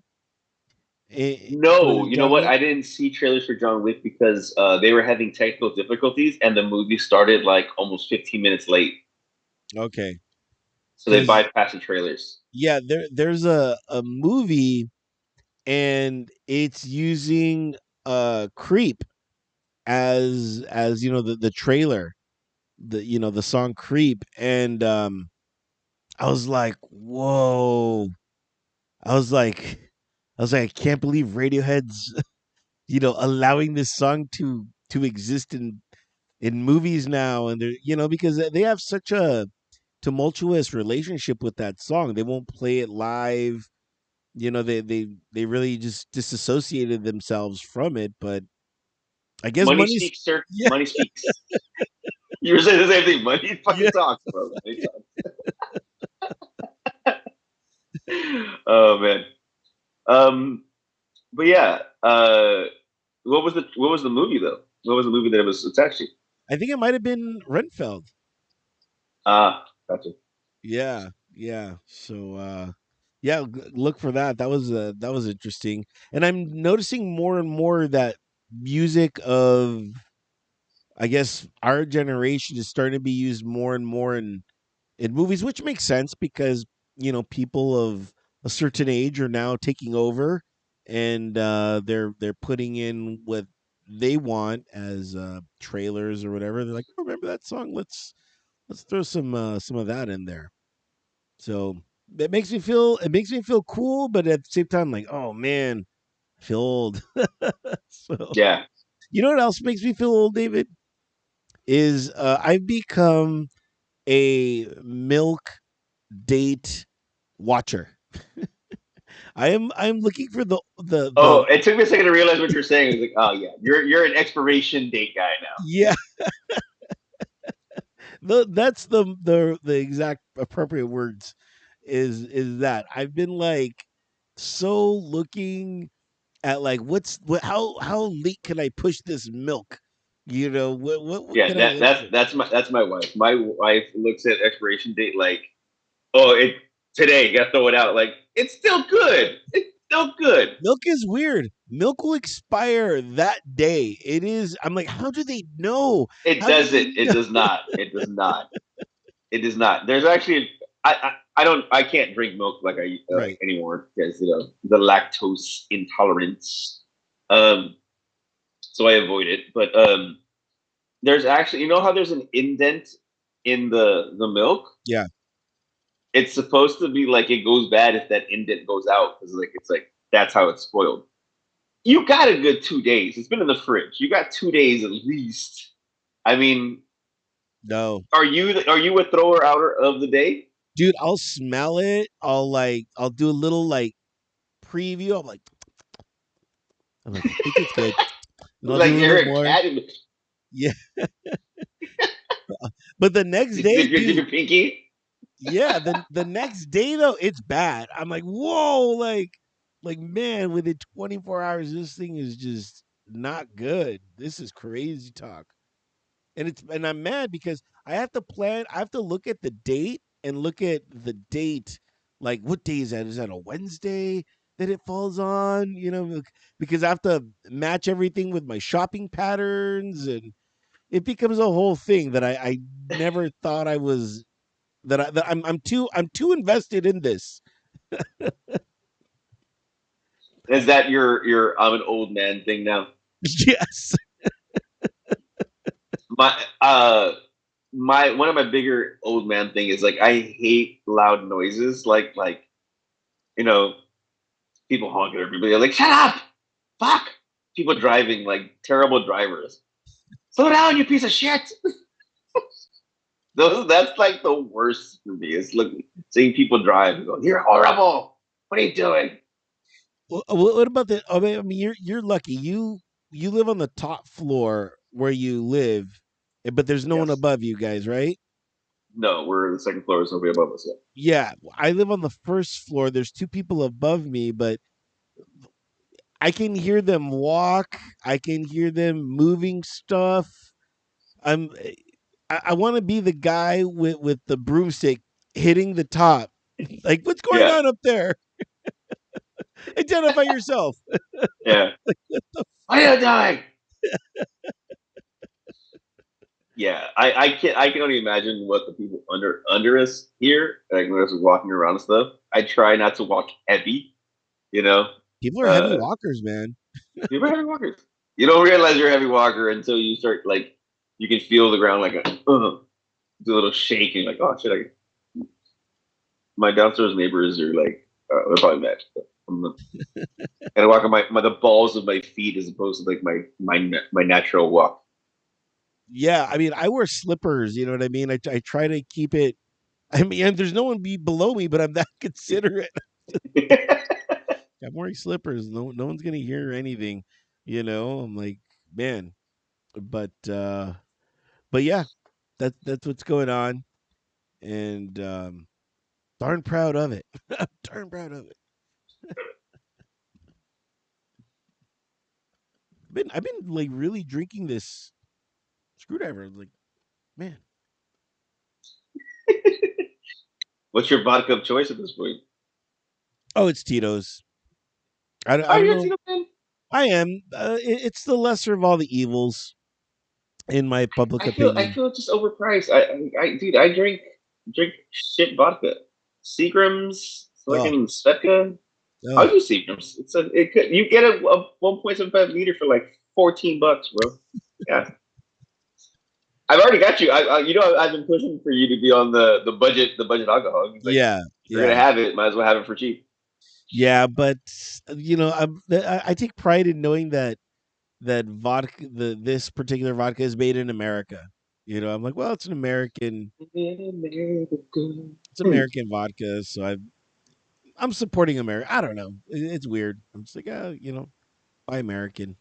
for No, you know John what? Wick. I didn't see trailers for John Wick because they were having technical difficulties and the movie started like almost 15 minutes late. Okay, So they because bypassed the trailers. yeah, there's a movie and it's using Creep as the trailer, the song Creep, and I was like, whoa. I was like I can't believe Radiohead's allowing this song to exist in movies now, and they're because they have such a tumultuous relationship with that song. They won't play it live. They really just disassociated themselves from it, but I guess Money money's speaks, sir. yeah, Money speaks. You were saying the same thing. Money yeah. fucking talks, bro. Money talks. Oh man. Um, but yeah. What was the movie though? What was the movie that it was attached to? I think it might have been Renfeld. Ah, gotcha. Yeah, yeah. So yeah, look for that. That was interesting. And I'm noticing more and more that music of I guess our generation is starting to be used more and more in movies, which makes sense because people of a certain age are now taking over, and they're putting in what they want as trailers or whatever. They're like, oh, remember that song? Let's throw some of that in there. So it makes me feel cool, but at the same time, like, oh man, I feel old. So Yeah. you know what else makes me feel old, David? Is I've become a milk date watcher. I'm looking for the Oh, it took me a second to realize what you're saying. I was like, oh yeah, you're an expiration date guy now. yeah, that's the exact appropriate words. is that I've been like so looking at like what how late can I push this milk? You know, what Yeah, can I that's my wife. My wife looks at expiration date like, oh, it today, gotta throw it out. Like, it's still good. It's still good. Milk is weird. Milk will expire that day. It is. I'm like, how do they know? It How do does they it. It know? does not. It does not. It does not. There's actually I don't I can't drink milk like I like Right. anymore because the lactose intolerance. Um, so I avoid it. But there's actually how there's an indent in the milk. Yeah. It's supposed to be like it goes bad if that indent goes out because it's like that's how it's spoiled. You got a good 2 days. It's been in the fridge. You got 2 days at least. I mean, No, are you a thrower outer of the day? dude, I'll smell it. I'll do a little like preview. I'm like, I think it's good. And I'll Like do a you're little a more. cat. Yeah. But the next day, Dip dude, your pinky. yeah, the next day though, it's bad. I'm like, whoa, like man, within 24 hours, this thing is just not good. This is crazy talk. And I'm mad because I have to look at the date and look at the date, like what day is that? Is that a Wednesday that it falls on? Because I have to match everything with my shopping patterns, and it becomes a whole thing that I never thought I was that I'm too invested in this. Is that your I'm an old man thing now? Yes. My one of my bigger old man thing is like I hate loud noises like you know people honking at everybody like shut up, fuck, people driving like terrible drivers. Slow down, you piece of shit. That's like the worst for me. It's like seeing people drive and go, you're horrible. What are you doing? What about the? I mean, you're lucky. You live on the top floor where you live, but there's no one Yes. above you guys, right? No, we're the second floor, so nobody above us yet. Yeah, I live on the first floor. There's two people above me, but I can hear them walk. I can hear them moving stuff. I'm. I want to be the guy with the broomstick hitting the top. Like, what's going Yeah, on up there? Identify yourself. yeah. What are you doing? Yeah, I can only imagine what the people under us here, like when I was walking around and stuff. I try not to walk heavy, you know. People are heavy Uh, walkers, man. People are heavy walkers. You don't realize you're a heavy walker until you start like you can feel the ground like do a little shake and you're like, oh shit! My downstairs neighbors are like they're probably mad. And I walk on the balls of my feet as opposed to like my natural walk. Yeah, I mean, I wear slippers. You know what I mean? I try to keep it. I mean, and there's no one be below me, but I'm that considerate. I'm wearing slippers. No one's gonna hear anything. I'm like, man, but but yeah, that's what's going on, and darn proud of it. Darn proud of it. I've been like really drinking this screwdriver. Like, man, What's your vodka of choice at this point? oh, it's Tito's. I Are don't you a know. Tito fan? I am. It's the lesser of all the evils, in my public I opinion. feel it's just overpriced. Dude, I drink shit vodka. Seagram's, Oh, fucking Svedka. I'll oh, use Seagram's. It could you get a 1.75 liter for like $14, bro. Yeah, I've already got you. I've been pushing for you to be on the budget alcohol. It's like yeah, if you're gonna yeah. have it, might as well have it for cheap. Yeah, but I take pride in knowing that vodka, this particular vodka is made in America. I'm like, well, it's American vodka, so I'm supporting America. I don't know, it's weird. I'm just like, buy American.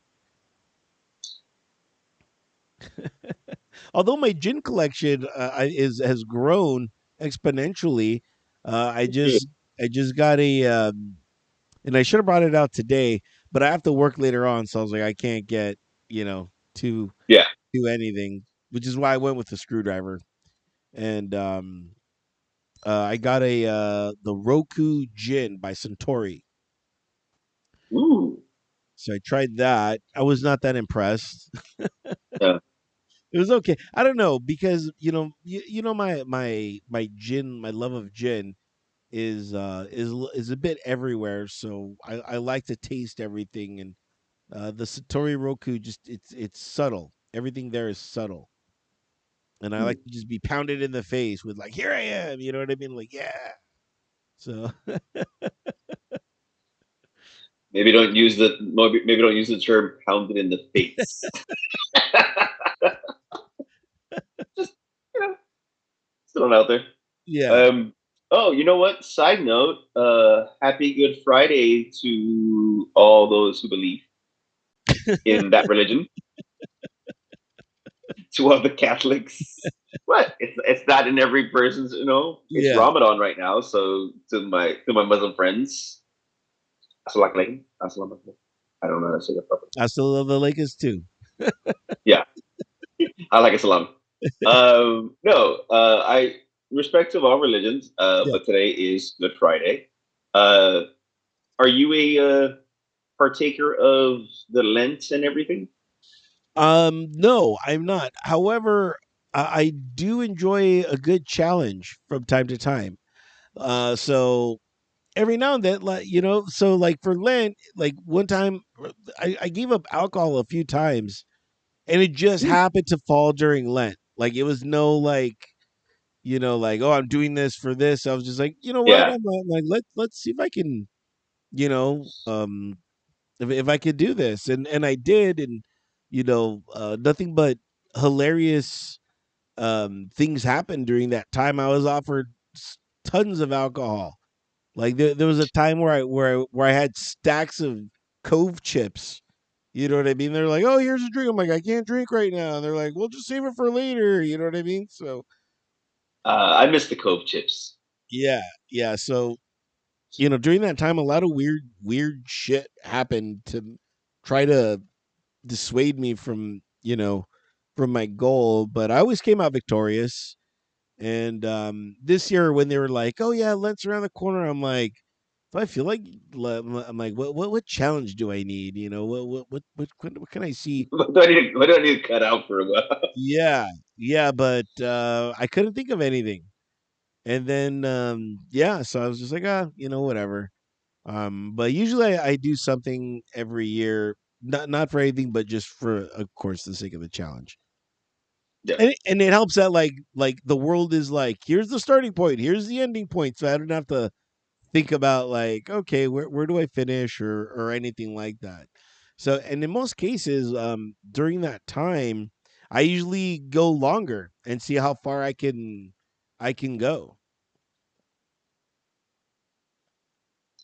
Although my gin collection is has grown exponentially, I Good. just got a and I should have brought it out today, but I have to work later on, so I was like, I can't get to Yeah. do anything, which is why I went with the screwdriver. And I got a the Roku Gin by Centauri. Ooh. So I tried that. I was not that impressed. Yeah. It was okay. I don't know because my gin, my love of gin is a bit everywhere. So I like to taste everything, and the Satori Roku just it's subtle. Everything there is subtle, and I Hmm. like to just be pounded in the face with like, here I am. You know what I mean? Like, yeah. So Maybe don't use the term pounded in the face. Just you know, still out there. yeah. Um. Oh, you know what? Side note. Happy Good Friday to all those who believe in that religion. To all the Catholics. What? It's not in every person's. It's Yeah. Ramadan right now. So to my Muslim friends, assalamu alaikum. Assalamu alaikum. I don't know how to say that properly. I still love the Lakers too. Yeah, I like Islam. No, I respect of all religions, Yeah. but today is Good Friday. Uh, are you a partaker of the Lent and everything? No, I'm not. However, I do enjoy a good challenge from time to time. So every now and then, so like for Lent, like one time, I gave up alcohol a few times, and it just Ooh. happened to fall during Lent. Like it was no like oh, I'm doing this for this. I was just like, you know what? Yeah, I'm like let's see if I can, you know, um, if I could do this, and I did, and nothing but hilarious things happened during that time. I was offered tons of alcohol. Like there was a time where I had stacks of Cove chips. You know what I mean? They're like, "Oh, here's a drink." I'm like, "I can't drink right now." And they're like, "Well, just save it for later." You know what I mean? So I miss the Cove chips. yeah, yeah. So during that time, a lot of weird shit happened to try to dissuade me from my goal. But I always came out victorious. And this year, when they were like, "Oh yeah, let's around the corner," I'm like, "Do I feel like?" I'm like, "What challenge do I need? What can I see?" What do I need to cut out for a while? Yeah, yeah, but I couldn't think of anything. And then yeah, so I was just like, whatever. But usually I do something every year, not for anything, but just for, of course, the sake of the challenge. Yeah. And it helps that like the world is like, here's the starting point, here's the ending point, so I don't have to think about like, okay, where do I finish or anything like that. So, and in most cases, during that time, I usually go longer and see how far I can go.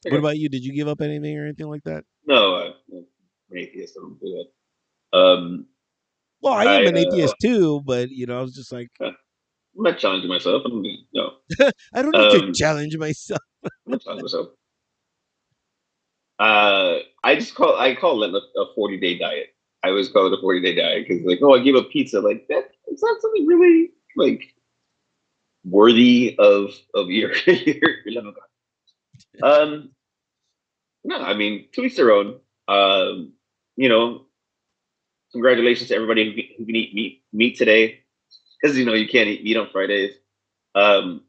What Okay. about you? Did you give up anything or anything like that? No, I'm an atheist. I don't do that. Well, I am I an atheist too, but I was just like, I'm not challenging myself. I'm no. I don't need to Um, challenge myself. I'm not challenging myself. I call it a 40-day diet. I always call it a 40-day diet because like, oh, I give up pizza. Like that, it's not something really like worthy of your level. No, I mean, to each their own. You know, congratulations to everybody who can eat meat today, because you can't eat meat on Fridays. Um,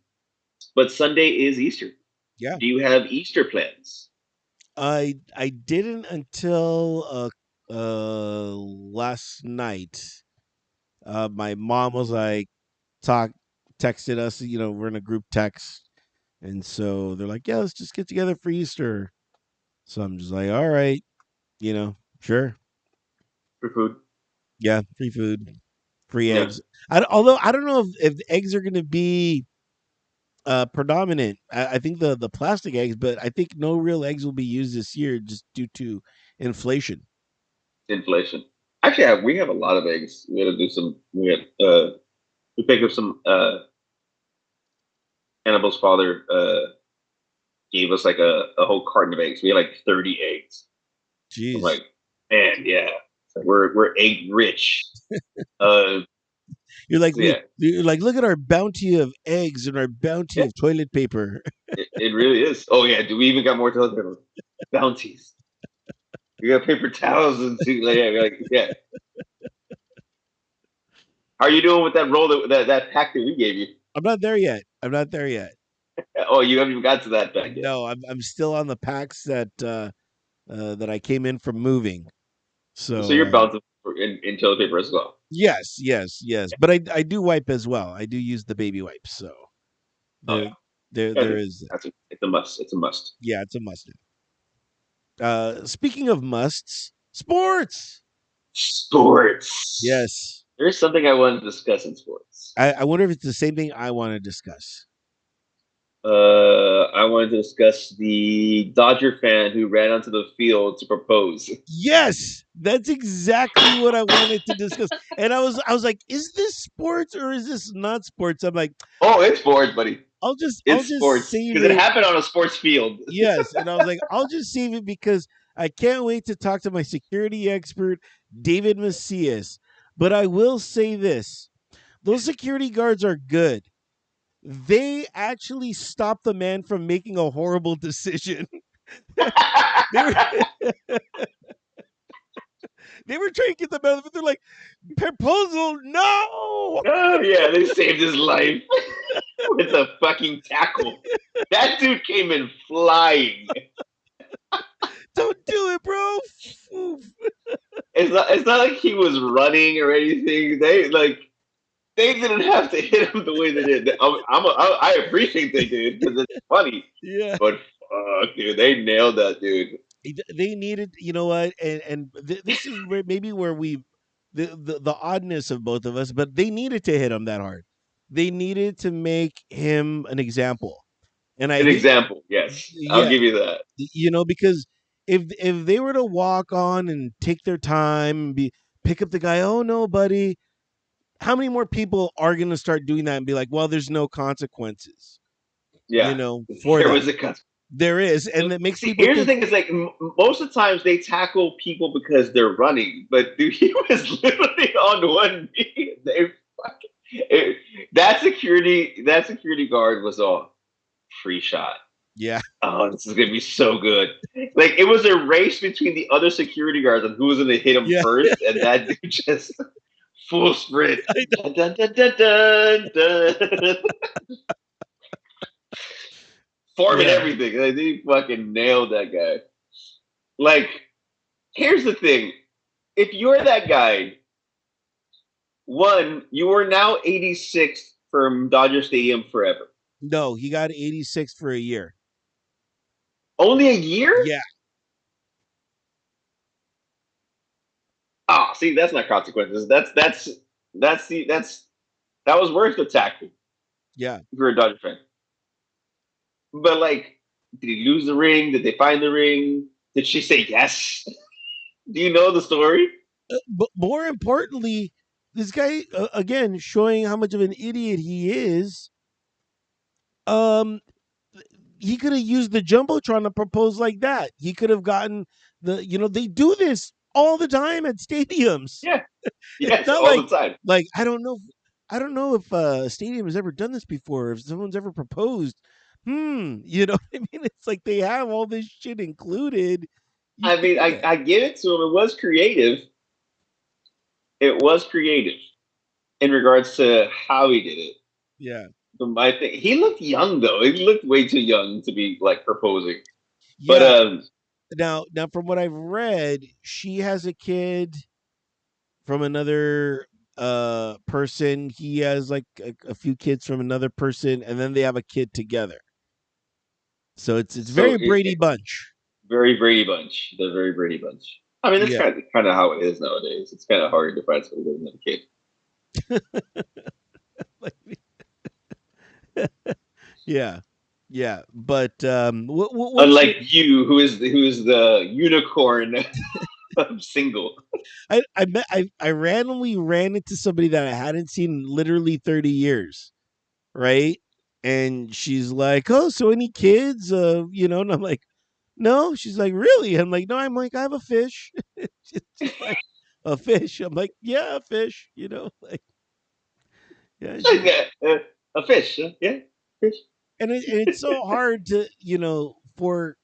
but Sunday is Easter. Yeah. Do you have Easter plans? I didn't until last night. My mom was like talk texted us, we're in a group text, and so they're like, "Yeah, let's just get together for Easter." So I'm just like, "All right, sure. For food? Yeah, free food, free Yeah, eggs." Although I don't know if the eggs are going to be predominant. I think the plastic eggs, but I think no real eggs will be used this year just due to inflation. inflation. Actually, we have a lot of eggs. We got to do some. We pick up some Annabelle's father gave us like a whole carton of eggs. We had like 30 eggs. I'm Jeez. like, man, yeah, we're egg rich. Uh, so yeah, You're like, look at our bounty of eggs and our bounty yeah, of toilet paper. it really is. Oh yeah, do we even got more toilet paper? Bounties. We got paper towels and like, yeah, yeah. How are you doing with that roll that pack that we gave you? I'm not there yet. I'm not there yet. Oh, you haven't even got to that pack yet. No, I'm still on the packs that I came in from moving. So So you're bouncing in toilet paper as well. yes, yes, yes. But I do wipe as well. I do use the baby wipes. So Oh there yeah, there is it's a must. It's a must. yeah, it's a must. Speaking of musts, sports. Sports. Yes. There's something I want to discuss in sports. I wonder if it's the same thing I want to discuss. I wanted to discuss the Dodger fan who ran onto the field to propose. Yes, that's exactly what I wanted to discuss. And I was like, is this sports or is this not sports? I'm like, Oh, it's sports, buddy. I'll It's just sports save because it it. happened on a sports field. Yes, and I was like, I'll just save it because I can't wait to talk to my security expert, David Macias. But I will say this: those security guards are good. They actually stopped the man from making a horrible decision. they were they were trying to get them out of it. They're like, proposal, no. Oh yeah, they saved his life with a fucking tackle. That dude came in flying. Don't do it, bro. It's not like he was running or anything. They didn't have to hit him the way they did. I appreciate they did because it's funny, Yeah. but fuck, dude, they nailed that dude. They needed, you know what, this is where maybe where we the oddness of both of us, but they needed to hit him that hard. They needed to make him an example, and I An hate, example, yes, I'll yeah, give you that. because if they were to walk on and take their time and be pick up the guy, oh no, buddy, how many more people are going to start doing that and be like, well, there's no consequences, Yeah, for there that. was a cut. There is, and that makes See, people here's the think, thing: is like most of the times they tackle people because they're running, but dude, he was literally on one knee. They fucking that security guard was all free shot. yeah, Oh, this is gonna be so good. Like it was a race between the other security guards on who was gonna hit him yeah, first, and that dude just full sprint. I know. Dun, dun, dun, dun, dun, dun. Forming Yeah, everything. Like, they fucking nailed that guy. Like, here's the thing. If you're that guy, one, you are now 86th from Dodger Stadium forever. no, he got 86 for a year. Only a year? Yeah, Ah, oh, see, that's not consequences. That was worth the tackle yeah. if you're a Dodger fan. But like, did he lose the ring? Did they find the ring? Did she say yes? Do you know the story? But more importantly, this guy again showing how much of an idiot he is. Um, he could have used the jumbotron to propose like that. He could have gotten they do this all the time at stadiums. Yeah. It's Yes, not all the time. like I don't know if a stadium has ever done this before. If someone's ever proposed, you know what I mean? It's like they have all this shit included. You I mean, do I, that. I give it to him. It was creative. It was creative in regards to how he did it. Yeah. But my thing, he looked young though. He looked way too young to be like proposing. But Yeah. Now from what I've read, she has a kid from another person. He has like a few kids from another person, and then they have a kid together. So it's so very Brady it, Bunch. very Brady Bunch. The very Brady Bunch. I mean, that's Yeah. kind of how it is nowadays. It's kind of hard to find somebody who doesn't have a kid. Like, yeah. Yeah. But what's your Unlike you, who is the unicorn of single. I randomly ran into somebody that I hadn't seen in literally 30 years, right? And she's like, "Oh, so any kids?" And I'm like, "No." She's like, "Really?" I'm like, "No." I'm like, "I have a fish." She's like, "A fish?" I'm like, "Yeah, a fish." Like, yeah. A fish, yeah, fish. And it's so hard to for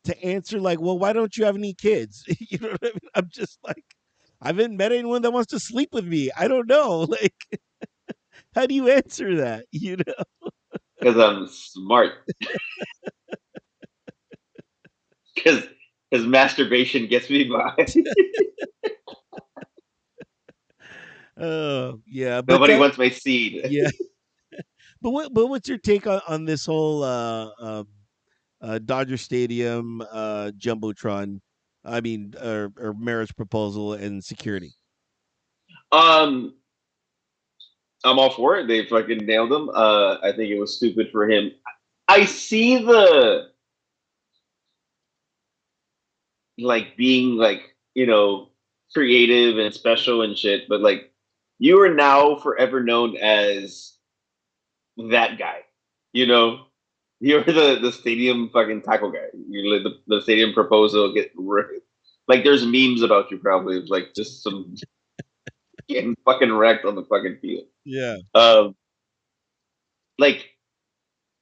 to answer like, "Well, why don't you have any kids?" You know what I mean? I'm just like, I haven't met anyone that wants to sleep with me. I don't know. Like, how do you answer that? Because I'm smart. Because masturbation gets me by. Oh, yeah, but Nobody wants my seed. yeah. But what's your take on this whole Dodger Stadium jumbotron? I mean, or marriage proposal and security. Um, I'm all for it. They fucking nailed him. I think it was stupid for him. I see the like being like creative and special and shit, but like you are now forever known as that guy. You know, you're the stadium fucking tackle guy. You the stadium proposal like there's memes about you probably. It's like just some getting fucking wrecked on the fucking field. Yeah, Um, like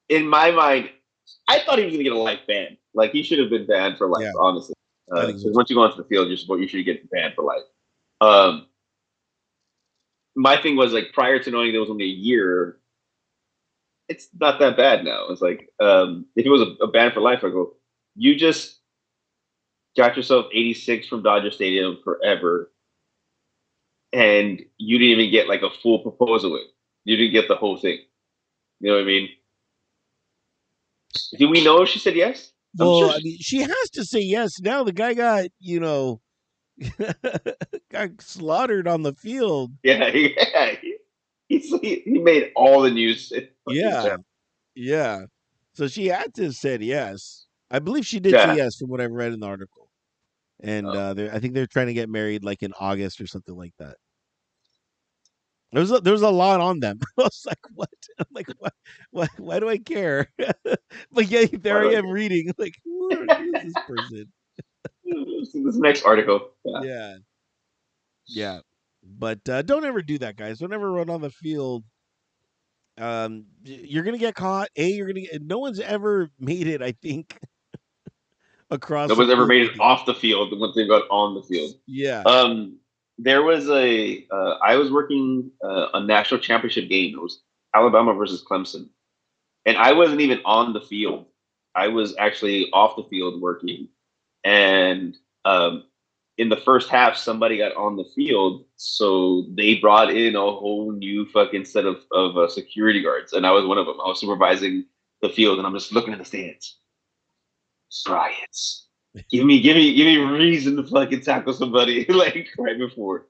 in my mind, I thought he was gonna get a life ban. Like he should have been banned for life, yeah, honestly. I think so Because too. once you go onto the field, you should get banned for life. Um, my thing was like prior to knowing there was only a year, it's not that bad now. It's like if it was a ban for life, I go, you just got yourself 86 from Dodger Stadium forever, and you didn't even get like a full proposal in. You didn't get the whole thing. You know what I mean? Do we know if she said yes? I'm sure. Well, I mean, she has to say yes now. The guy got got slaughtered on the field. Yeah, yeah. He made all the news. Yeah, yeah. So she had to have said yes. I believe she did say Yeah. yes from what I read in the article. And I think they're trying to get married like in August or something like that. There was a lot on them. I was like, what? I'm like, what? Why do I care? But yeah, Why there I do I am reading. Like, who is this person? care? This next article. Yeah. Yeah, yeah. But don't ever do that, guys. Don't ever run on the field. You're gonna get caught. You're gonna get. No one's ever made it. I think across the Nobody's ever field. made I it think. off the field once they got on the field. Yeah, Um, there was I was working a national championship game. It was Alabama versus Clemson, and I wasn't even on the field. I was actually off the field working, and in the first half, somebody got on the field, so they brought in a whole new fucking set of security guards, and I was one of them. I was supervising the field, and I'm just looking at the stands. Riots. Give me reason to fucking tackle somebody like right before.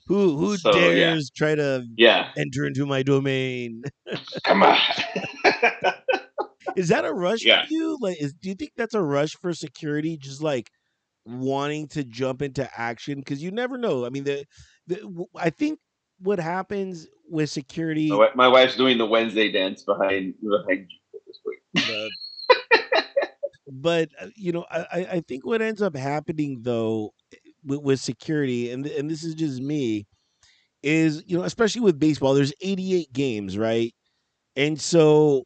who So yeah, dares try to yeah. enter into my domain? Come on. Is that a rush for Yeah. you? Like, do you think that's a rush for security? Just like wanting to jump into action because you never know. I mean, I think what happens with security, My wife's doing the Wednesday dance behind you at this point. uh, but I think what ends up happening though with security, and this is just me, is especially with baseball, there's 88 games, right? And so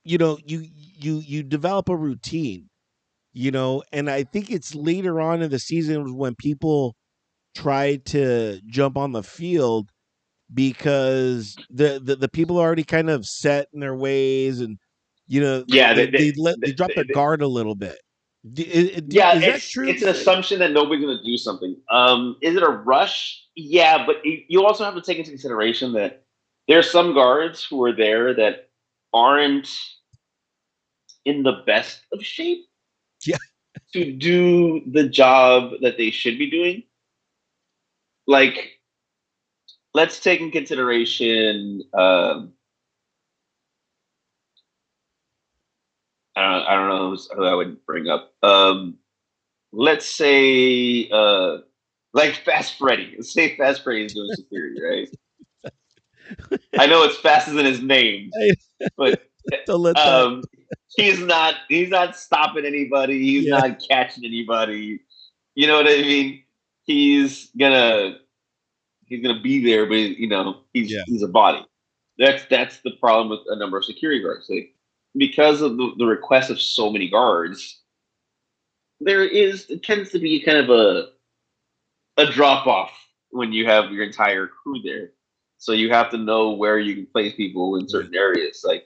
you develop a routine, and I think it's later on in the season when people try to jump on the field because the people are already kind of set in their ways, and Yeah, they drop their guard a little bit. yeah. Is that true? It's an assumption that nobody's gonna do something. Is it a rush? Yeah, but you also have to take into consideration that there are some guards who are there that aren't in the best of shape Yeah, to do the job that they should be doing. Like, let's take in consideration. I don't know who I would bring up. Let's say like Fast Freddy. Let's say Fast Freddy is doing security, right? I know it's fastest in his name, I but don't let that. um, he's not stopping anybody. He's Yeah, not catching anybody. You know what I mean? He's gonna he's gonna be there, but yeah, he's a body. That's the problem with a number of security guards. Like, because of the request of so many guards, it tends to be kind of a drop off when you have your entire crew there. So you have to know where you can place people in right. certain areas. Like,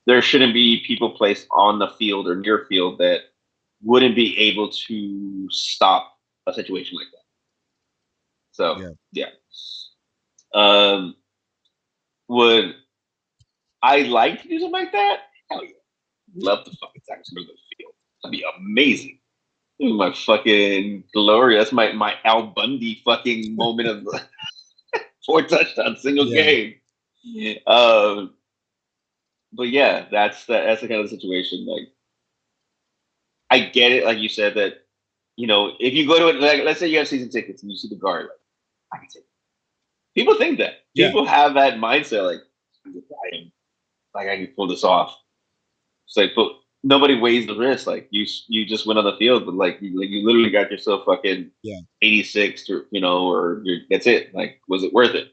there shouldn't be people placed on the field or near field that wouldn't be able to stop a situation like that. So Yeah. yeah. Um, would I like to do something like that? Hell yeah. Love to fucking tackle through the field. That'd be amazing. My fucking glory. That's my Al Bundy fucking moment of 4 touchdowns, single Yeah. game. Um, but yeah, that's the kind of situation. Like, I get it, like you said, that if you go to it, like, let's say you have season tickets and you see the guard, like, I can take it. People think that. Yeah. People have that mindset, like, I can pull this off. It's like, but nobody weighs the risk. Like, you just went on the field, but like you literally got yourself fucking Yeah. 86, or that's it. Like, was it worth it?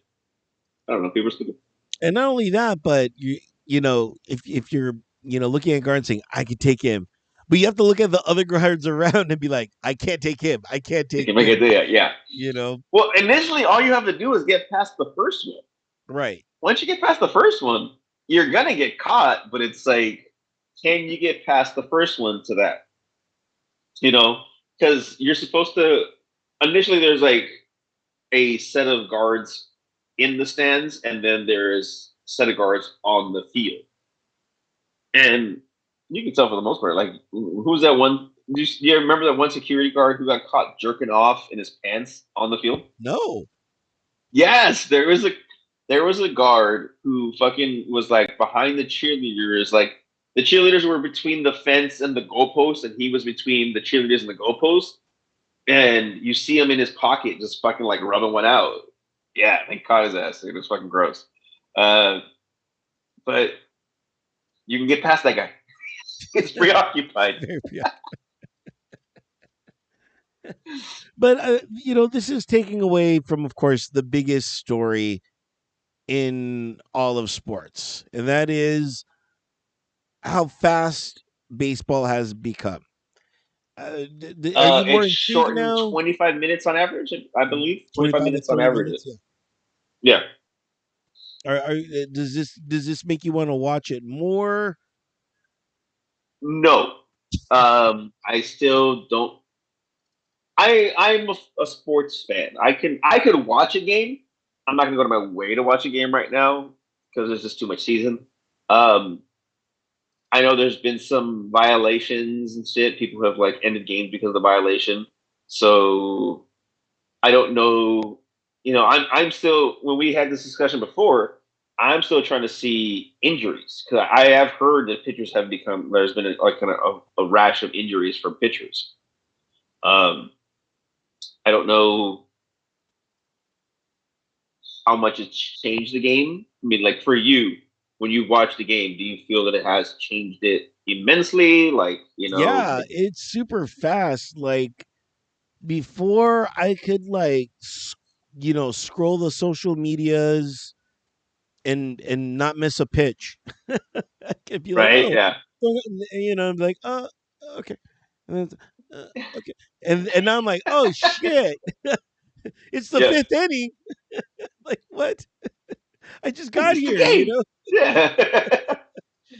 I don't know. People are stupid. And not only that, but if you're looking at guard and saying I could take him, but you have to look at the other guards around and be like, I can't take him. I can't They take can make him. it there, yeah. You know. Well, initially, all you have to do is get past the first one. Right. Once you get past the first one, you're gonna get caught. But it's like, can you get past the first one to that? You know, because you're supposed to. Initially, there's like a set of guards in the stands, and then there's a set of guards on the field. And you can tell for the most part, like, who's that one? Do you remember that one security guard who got caught jerking off in his pants on the field? No. Yes, there was a guard who fucking was like behind the cheerleaders. Like, the cheerleaders were between the fence and the goalpost, and he was between the cheerleaders and the goalpost. And you see him in his pocket, just fucking like rubbing one out. Yeah, they caught his ass. It was fucking gross. Uh, but you can get past that guy. It's preoccupied. Yeah. But this is taking away from, of course, the biggest story in all of sports, and that is how fast baseball has become. Are you more It's intrigued shortened now? 25 minutes on average, I believe. 25 25 to minutes on 30 average. minutes. Yeah. Yeah. Does this make you want to watch it more? No. I still don't. I'm a sports fan. I could watch a game. I'm not gonna go to my way to watch a game right now because there's just too much season. Um, I know there's been some violations and shit. People have like ended games because of the violation. So I don't know. I'm still, when we had this discussion before, I'm still trying to see injuries because I have heard that pitchers have become, there's been like kind of a rash of injuries from pitchers. Um, I don't know how much it's changed the game. I mean, like, for you, when you watch the game, do you feel that it has changed it immensely? Like, Yeah, it's super fast. Like before, I could scroll the social medias and not miss a pitch. I could be like, right? oh, Yeah. I'm like, okay, and then, okay, and now I'm like, oh shit, it's the Yeah. fifth inning. Like what? I just I got missed the here, game. Yeah.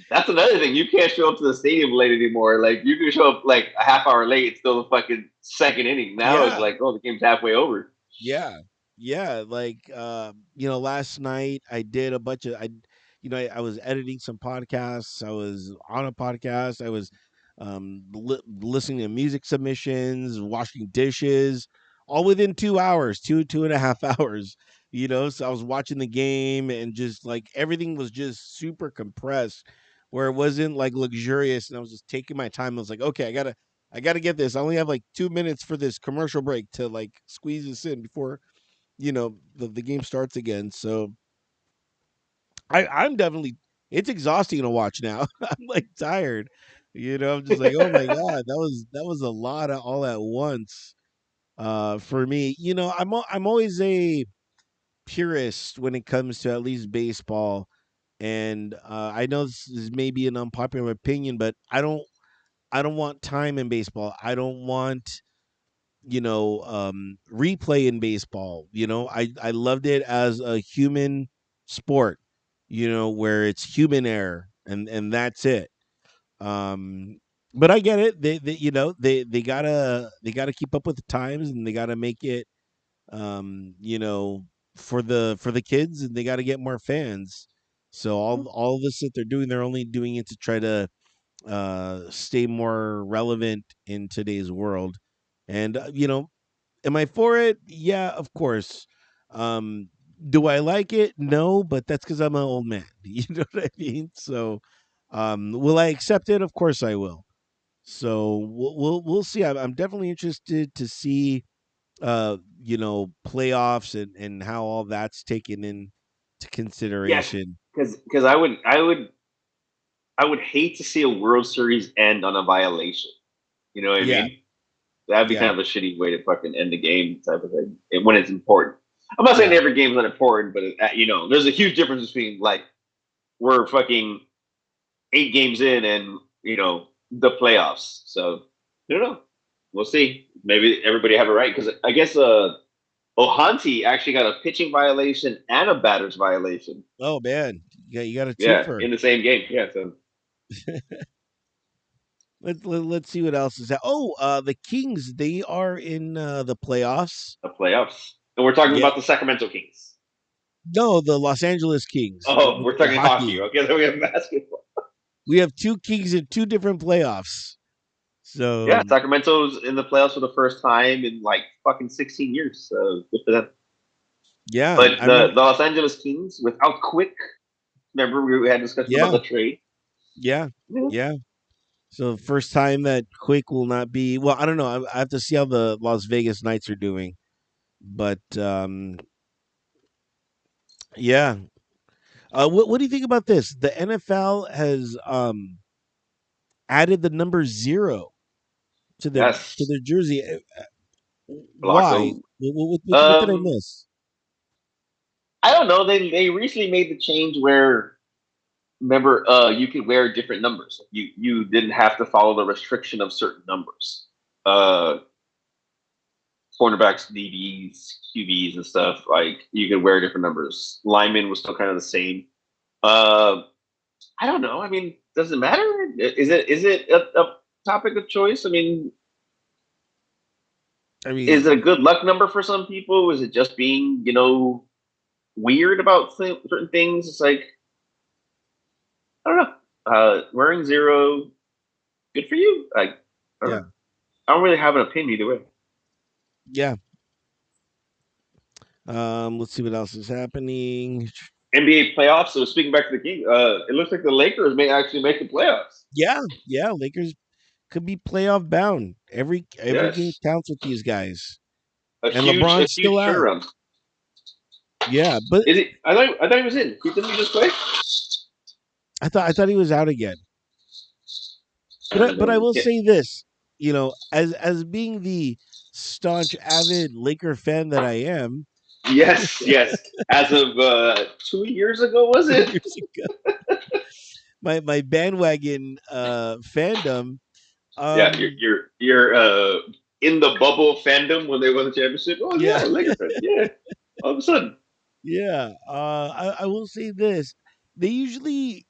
That's another thing. You can't show up to the stadium late anymore. Like, you can show up like a half hour late. It's still the fucking second inning. Now it's Yeah, like, oh, the game's halfway over. yeah, yeah. Like, last night I did a bunch of I was editing some podcasts. I was on a podcast. I was listening to music submissions, washing dishes, all within 2 hours, two and a half hours. So I was watching the game and just like everything was just super compressed, where it wasn't like luxurious, and I was just taking my time. I was like, okay, I gotta get this. I only have like 2 minutes for this commercial break to like squeeze this in before the game starts again. So I'm definitely. It's exhausting to watch now. I'm like tired. I'm just like, oh my god, that was a lot of all at once. For me, I'm always a purist when it comes to at least baseball, and I know this is maybe an unpopular opinion, but I don't want time in baseball. I don't want replay in baseball. I loved it as a human sport, where it's human error and that's it. Um, but I get it. They gotta keep up with the times, and they gotta make it um, you know, for the kids, and they got to get more fans. So all this that they're doing, they're only doing it to try to stay more relevant in today's world. And am I for it? Yeah, of course. Um, do I like it? No, but that's because I'm an old man. You know what I mean? So, will I accept it? Of course I will. So we'll see. I'm definitely interested to see playoffs and how all that's taken into Yes, consideration. because I would hate to see a World Series end on a violation. You know what I Yeah, mean? That'd be yeah, kind of a shitty way to fucking end the game type of thing when it's important. I'm not saying yeah, every game's not important, but there's a huge difference between like we're fucking 8 games in and the playoffs. So I don't know. We'll see. Maybe everybody have it right because I guess Ohanti actually got a pitching violation and a batter's violation. oh man, you got a Yeah, twofer. in the same game. Yeah, so Let's see what else is that. Oh, the Kings, they are in the playoffs. the playoffs. And we're talking Yeah, about the Sacramento Kings. no, the Los Angeles Kings, Oh, we're the talking hockey. hockey. Okay, then we have basketball. We have two Kings in two different playoffs. Yeah, So Sacramento's in the playoffs for the first time in like fucking 16 years. So good for them. yeah, But I the remember. Los Angeles Kings without Quick, remember we had a discussion about Yeah, the trade. yeah, Yeah. yeah. So first time that Quick will not be. Well, I don't know. I have to see how the Las Vegas Knights are doing, but yeah. What do you think about this? The NFL has added the number 0 to Yes, their jersey. Why? Flacco. What did I Um, miss? I don't know. They recently made the change where remember you could wear different numbers. You didn't have to follow the restriction of certain numbers. Uh, Cornerbacks, DBs, QBs, and stuff like you could wear different numbers. Lineman was still kind of the same. Uh, I don't know. I mean, does it matter? Is it a topic of choice? I mean, I is mean, it a good luck number for some people? Is it just being weird about certain things? It's like I don't know. Wearing 0, good for you. I don't yeah, know. I don't really have an opinion either way. yeah. Let's see what else is happening. NBA playoffs. So speaking back to the King, it looks like the Lakers may actually make the playoffs. Yeah, yeah. Lakers could be playoff bound. Every game Yes, counts with these guys, a and huge LeBron's still out. turnaround. Yeah, but Is it? I thought he was in. Didn't he just play? I thought he was out again. I But don't but I know. will Yeah. say this, as being the staunch avid Laker fan that I am, Yes, yes. As of 2 years ago, was 2 it? years ago, my bandwagon fandom, Yeah, you're um you're you're in the bubble fandom when they won the championship. Oh yeah, yeah, Laker fan. Yeah. All of a sudden, yeah. I will say this. They usually,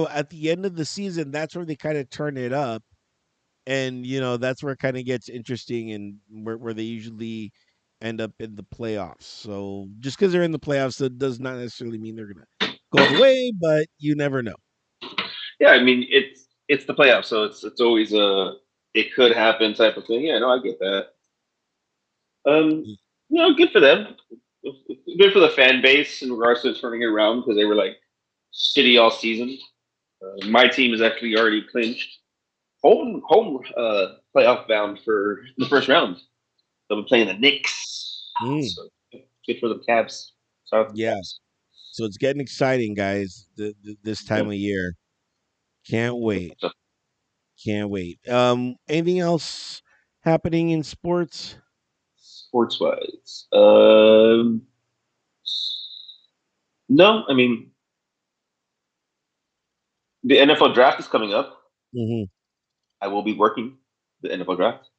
at the end of the season, that's where they kind of turn it up. And that's where it kind of gets interesting, and where they usually end up in the playoffs. So just because they're in the playoffs, that does not necessarily mean they're gonna go all the way, but you never know. yeah. I mean, it's the playoffs, so it's always a it could happen type of thing. Yeah, no, I get that. Um, good for them. Good for the fan base in regards to turning it around because they were like shitty all season. My team is actually already clinched home playoff bound for the first round. They'll be playing the Knicks. Mm, So good for the Cavs. So yeah, So it's getting exciting, guys. This Yeah. time of year, can't wait. So, Can't wait. Anything else happening in sports? sports wise, no. I mean, the NFL draft is coming up. Mm-hmm. I will be working the NFL draft.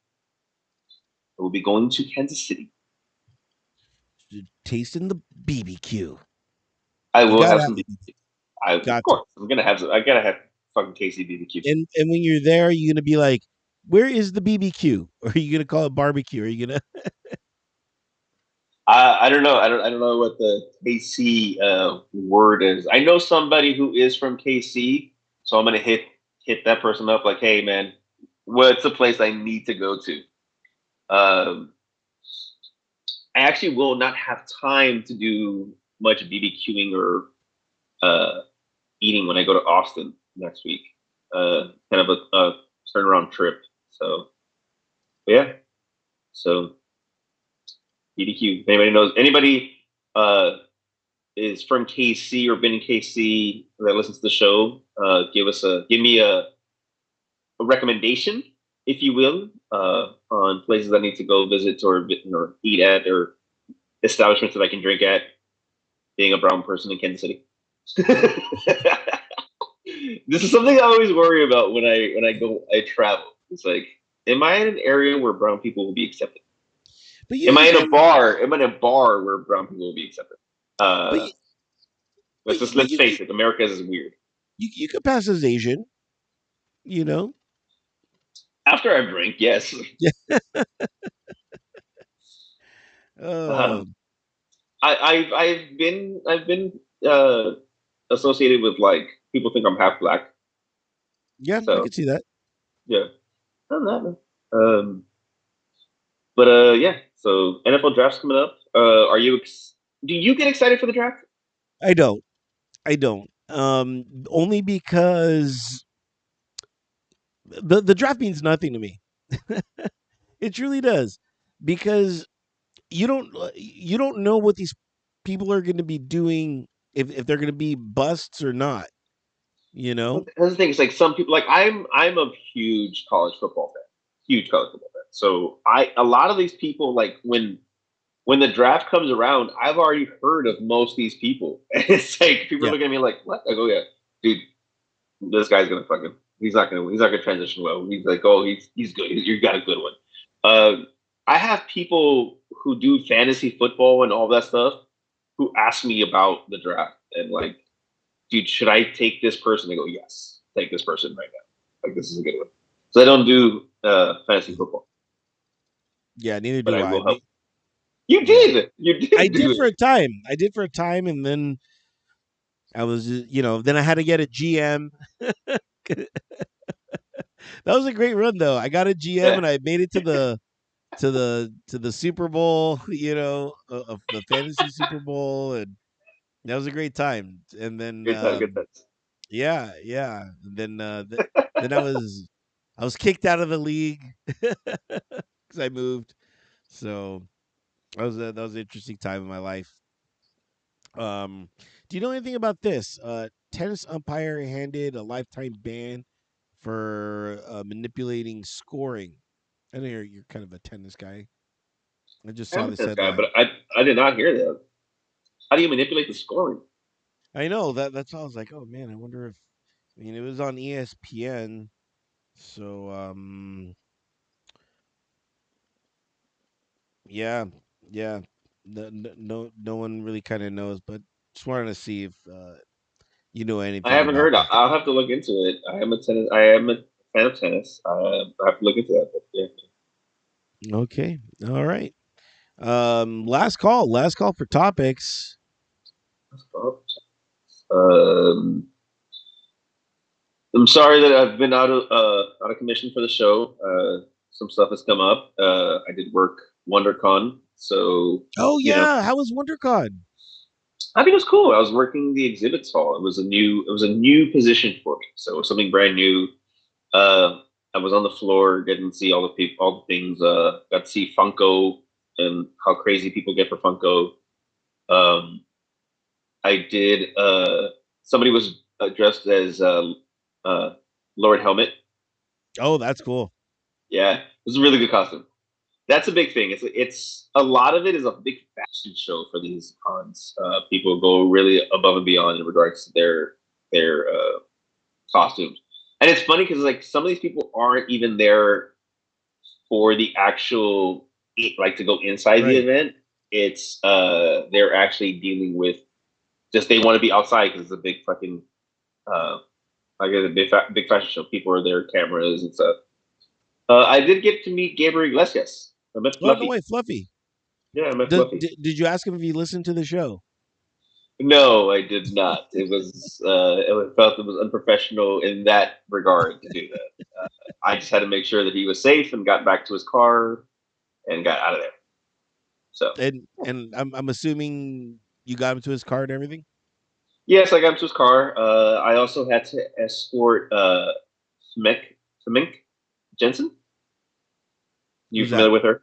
I will be going to Kansas City. Tasting the BBQ. I You will gotta have have some. I of got to. course I'm gonna have some. I gotta have fucking KC BBQ. And when you're there, you're gonna be like, "Where is the BBQ?" Or are you gonna call it barbecue? Are you gonna? I don't know. I don't know what the KC word is. I know somebody who is from KC, so I'm gonna hit that person up like, hey man, what's the place I need to go to? Um, I actually will not have time to do much BBQing or uh, eating when I go to Austin next week. Kind of a turnaround trip. So yeah. So BBQ. If anybody knows anybody uh, is from KC or been in KC that listens to the show, give me a recommendation, if you will, on places I need to go visit or eat at or establishments that I can drink at. Being a brown person in Kansas City. This is something I always worry about I travel. It's like, am I in an area where brown people will be accepted? But you can. Am I in a bar where brown people will be accepted? But Uh, you, but let's face it, America is weird. you could pass as Asian. You know. After I drink, yes. Yeah. Uh, Um, I've been uh, associated with like people think I'm half black. yeah, I So could see that. yeah, I'm not. But yeah. So NFL draft's coming up. Do you get excited for the draft? I don't. I don't. Only because the draft means nothing to me. It truly does, because you don't know what these people are going to be doing, if they're going to be busts or not. You Well, know. that's the thing. It's like some people like I'm a huge college football fan, huge college football fan. So a lot of these people like when the draft comes around, I've already heard of most of these people. And it's like people are Yeah. looking at me like, what? I go, yeah, dude, this guy's gonna fucking he's not gonna transition well. He's like, oh, he's good. You got a good one. Uh, I have people who do fantasy football and all that stuff who ask me about the draft and like, dude, should I take this person? I go, yes, take this person right now. Like this is a good one. So I don't do fantasy football, Yeah. Neither but do I I. will help. You Yeah. did. You I did did do for a it. time. I did for a time, and then I was, then I had to get a GM. That was a great run, though. I got a GM, Yeah, and I made it to the Super Bowl. Of the fantasy Super Bowl, and that was a great time. And then, good time, good times. yeah, yeah. And then I was kicked out of the league because I moved. So that was an interesting time in my life. Do you know anything about this? Tennis umpire handed a lifetime ban for manipulating scoring. I know you're kind of a tennis guy. I just saw I'm a this tennis guy, headline. but I did not hear that. How do you manipulate the scoring? I know that's why I was like, oh man, I wonder if, it was on ESPN. So yeah, yeah. No one really kind of knows, but just wanted to see if you know I anything haven't about heard. that. I'll have to look into it. I am a fan of tennis. I have to look into that. But yeah. Okay, all right. Last call for topics. Um, I'm sorry that I've been out of commission for the show. Some stuff has come up. I did work WonderCon, so Oh you know, yeah, how was WonderCon? I think it was cool. I was working the exhibits hall. It was a new position for me, so it was something brand new. Uh, I was on the floor, getting to see all the people, all the things. Got to see Funko and how crazy people get for Funko. Um, I did. Somebody was dressed as uh, Lord Helmet. Oh, that's cool. Yeah, it was a really good costume. That's a big thing. It's a lot of it is a big fashion show for these cons. People go really above and beyond in regards to their costumes, and it's funny because like some of these people aren't even there for the actual like to go inside the Right. event. It's they're actually dealing with just they want to be outside because it's a big fucking uh like a big fashion show. People are there, cameras and stuff. I did get to meet Gabriel Iglesias. I met Oh, no Fluffy. way, Fluffy. Yeah, I met Fluffy. Did you ask him if he listened to the show? No, I did not. It felt it was unprofessional in that regard to do that. I just had to make sure that he was safe and got back to his car and got out of there. So And I'm assuming you got him to his car and everything. yes, I got him to his car. I also had to escort Smek Smink Jensen. You Who's that? familiar with her?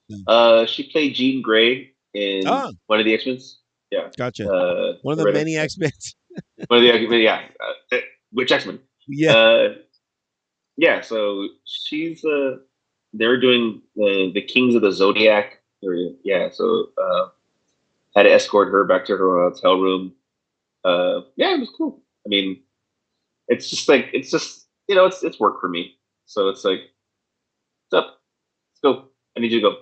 No. She played Jean Grey in Oh, one of the X Men's. Yeah, gotcha. One of the the Ritter. many X Men. One of the X Men. Yeah, which X Men? Yeah. Uh, yeah. So she's they're doing the Kings of the Zodiac. Yeah. So had to escort her back to her hotel room. Yeah, it was cool. I mean, it's just like it's work for me. So it's like, what's up? Let's go. I need you to go.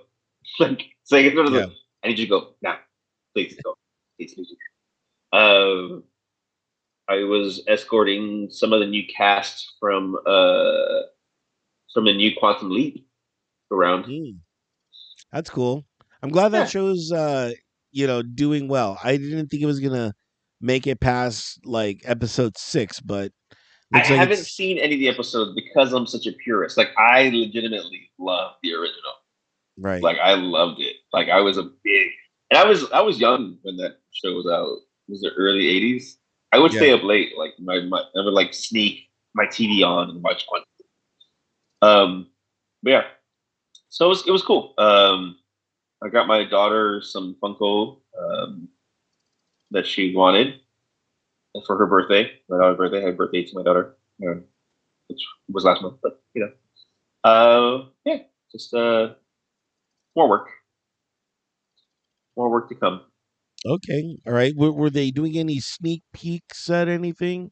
Like it's like Yeah. I need you to go now. Please go. Please, please. Um, I was escorting some of the new cast from the new Quantum Leap around. Mm, that's cool. I'm glad that Yeah, show's doing well. I didn't think it was gonna make it past like episode 6, but I looks like haven't it's seen any of the episodes because I'm such a purist. Like I legitimately love the original. right. Like I loved it. Like I was a big, and I was young when that show was out. It was the early '80s. I would Yeah. stay up late. Like I would like sneak my TV on and watch one. But yeah, so it was cool. I got my daughter some Funko that she wanted for her birthday. My daughter's birthday. Happy birthday to my daughter, which was last month. But yeah, just more work, more work to come. Okay. All right. Were they doing any sneak peeks at anything?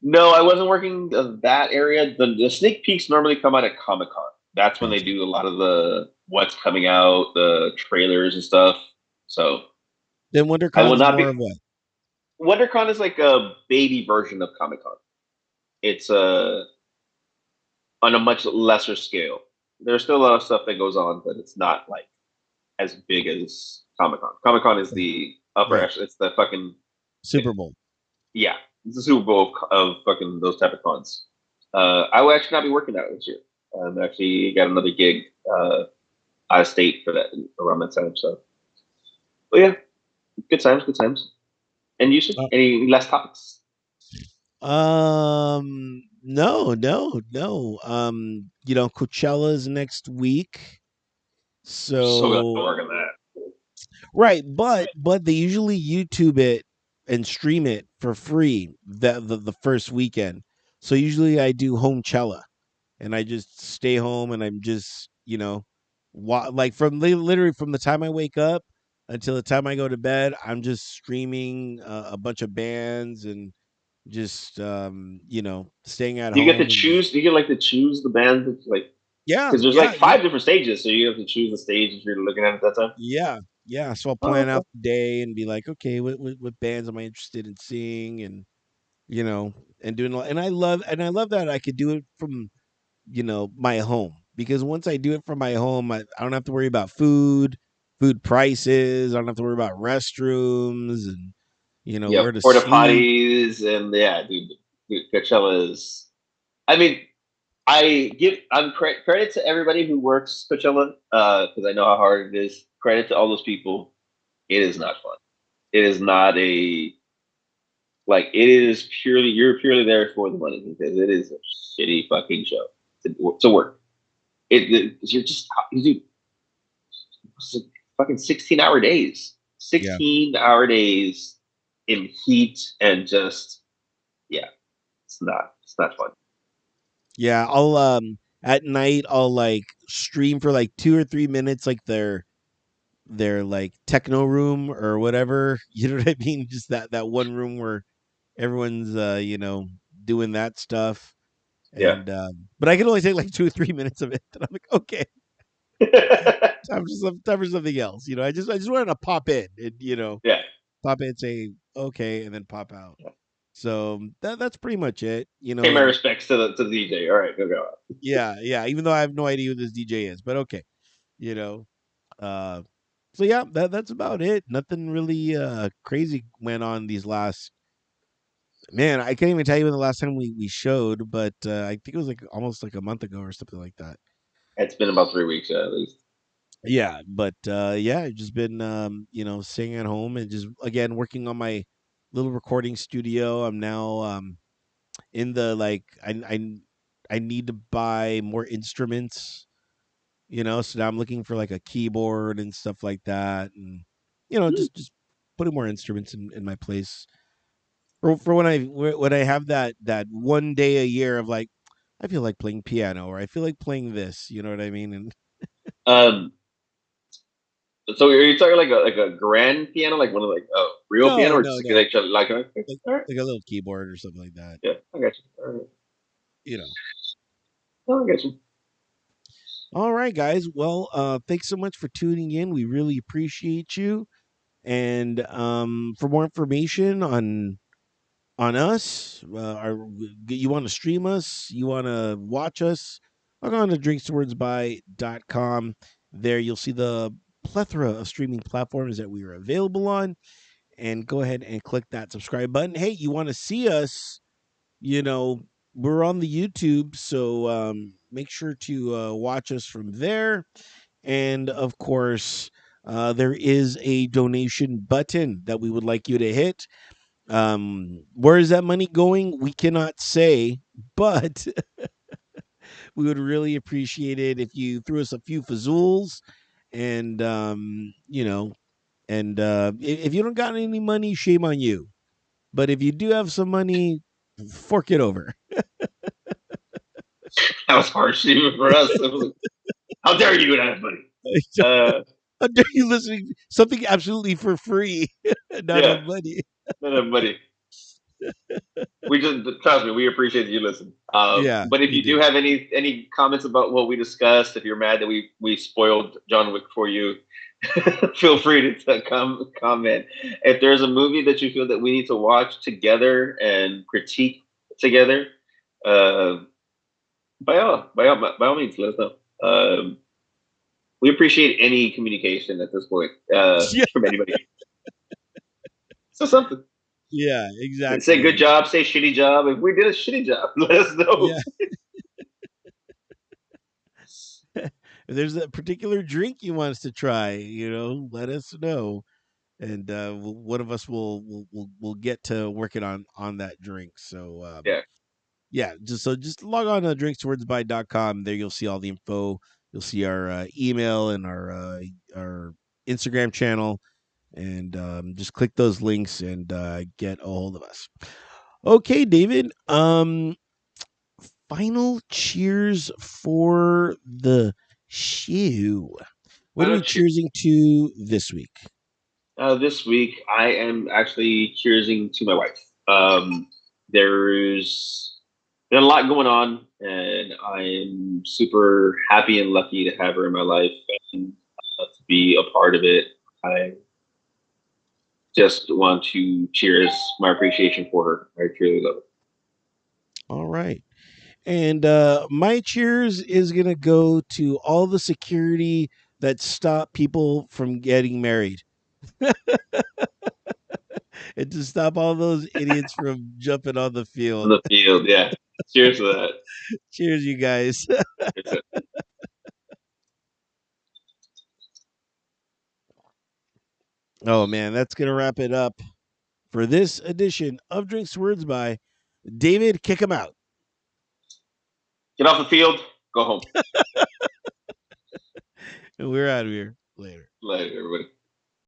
No, I wasn't working that area. The sneak peeks normally come out at Comic Con. That's when they Gotcha. do a lot of the what's coming out, the trailers and stuff. So Then I will WonderCon's not more be. of what? WonderCon is like a baby version of Comic Con. It's on a much lesser scale. There's still a lot of stuff that goes on, but it's not like as big as Comic Con. Comic Con is the upper Right. echelon. It's the fucking Super Bowl. yeah. It's the Super Bowl of fucking those type of cons. I will actually not be working that this year. I'm actually got another gig out of state for that around that time. So, but yeah, good times, good times. And you should any last topics? No, no, no. Coachella's next week. I'm so gonna So work on that. right, but they usually YouTube it and stream it for free the first weekend. So usually I do home cella and I just stay home and I'm just, like from literally from the time I wake up until the time I go to bed, I'm just streaming a bunch of bands and just staying at Do you get to home and just choose? Do you get like to choose the band? That's like yeah, because there's yeah, like yeah, five different stages, so you have to choose the stage that you're looking at that time. yeah, yeah. So I'll Oh, plan okay. out the day and be like, okay, what bands am I interested in seeing, and you know, and doing, and I love that I could do it from my home, because once I do it from my home, I don't have to worry about food prices. I don't have to worry about restrooms and Yeah, where to porta sleep. potties and yeah, dude, Coachella is. I mean, I'm credit to everybody who works Coachella because I know how hard it is. Credit to all those people. It is not fun. It is not a like. It is purely you're purely there for the money because it is a shitty fucking show to work. You're just you do fucking 16-hour days. Yeah, 16-hour days in heat and just yeah, it's not fun. Yeah, I'll at night I'll like stream for like 2 or 3 minutes, like their like techno room or whatever. You know what I mean? Just that one room where everyone's doing that stuff. Yeah. And but I can only take like 2 or 3 minutes of it. And I'm like, okay, time for something else. I just wanted to pop in and Yeah. pop in, say okay, and then pop out. So that's pretty much it. Pay my And respects to the DJ. All right, go. yeah, yeah. Even though I have no idea who this DJ is, but okay, you know. Uh, so yeah, that's about it. Nothing really crazy went on these last. Man, I can't even tell you when the last time we showed, but I think it was like almost like a month ago or something like that. It's been about 3 weeks at least. Yeah, but yeah, I've just been staying at home and just again working on my little recording studio. I'm now in the like I need to buy more instruments, so now I'm looking for like a keyboard and stuff like that, and just putting more instruments in my place for when I have that one day a year of like I feel like playing piano or I feel like playing this, you know what I mean? And Um, so are you talking like a grand piano, like one of like a real piano, no, or no, just no, like like all right, like a little keyboard or something like that, yeah, I got you. All right, you know. oh, I got you. All right, guys. Well, thanks so much for tuning in. We really appreciate you. And for more information on us, you want to stream us, you want to watch us, log on to drinkswordsby.com. There you'll see the plethora of streaming platforms that we are available on. And go ahead and click that subscribe button. Hey, you want to see us? You know, we're on the YouTube, so make sure to watch us from there. And of course, there is a donation button that we would like you to hit. Where is that money going? We cannot say, but we would really appreciate it if you threw us a few fazools and, and if you don't got any money, shame on you. But if you do have some money, fork it over. That was harsh even for us. It was like, how dare you not have money? Uh, How dare you listening something absolutely for free, not yeah, have money. not have money. We just trust me. We appreciate that you listen. Yeah, But if we you do do. have any comments about what we discussed, if you're mad that we spoiled John Wick for you, feel free to comment. If there's a movie that you feel that we need to watch together and critique together, uh, by all means, let us know. We appreciate any communication at this point Yeah, from anybody. So something. yeah, Say good exactly. job, say shitty job. If we did a shitty job, let us know. Yeah. If there's a particular drink you want us to try, let us know, and one of us will get to working on that drink. So Yeah. yeah, just log on to drinkswordsby.com. There you'll see all the info. You'll see our email and our Instagram channel, and just click those links and get a hold of us. Okay, David. Final cheers for the shoe. What are Final we cheers. cheersing to this week? This week, I am actually cheersing to my wife. There's been a lot going on, and I'm super happy and lucky to have her in my life and to be a part of it. I just want to cheers my appreciation for her. I truly love it. All right. And my cheers is going to go to all the security that stop people from getting married and to stop all those idiots from jumping on the On field. the field, yeah. Cheers to that. Cheers, you guys. It's a, Oh, man, that's going to wrap it up for this edition of Drinks Words by David. Kick him out. get off the field, go home. And we're out of here later. Later, everybody.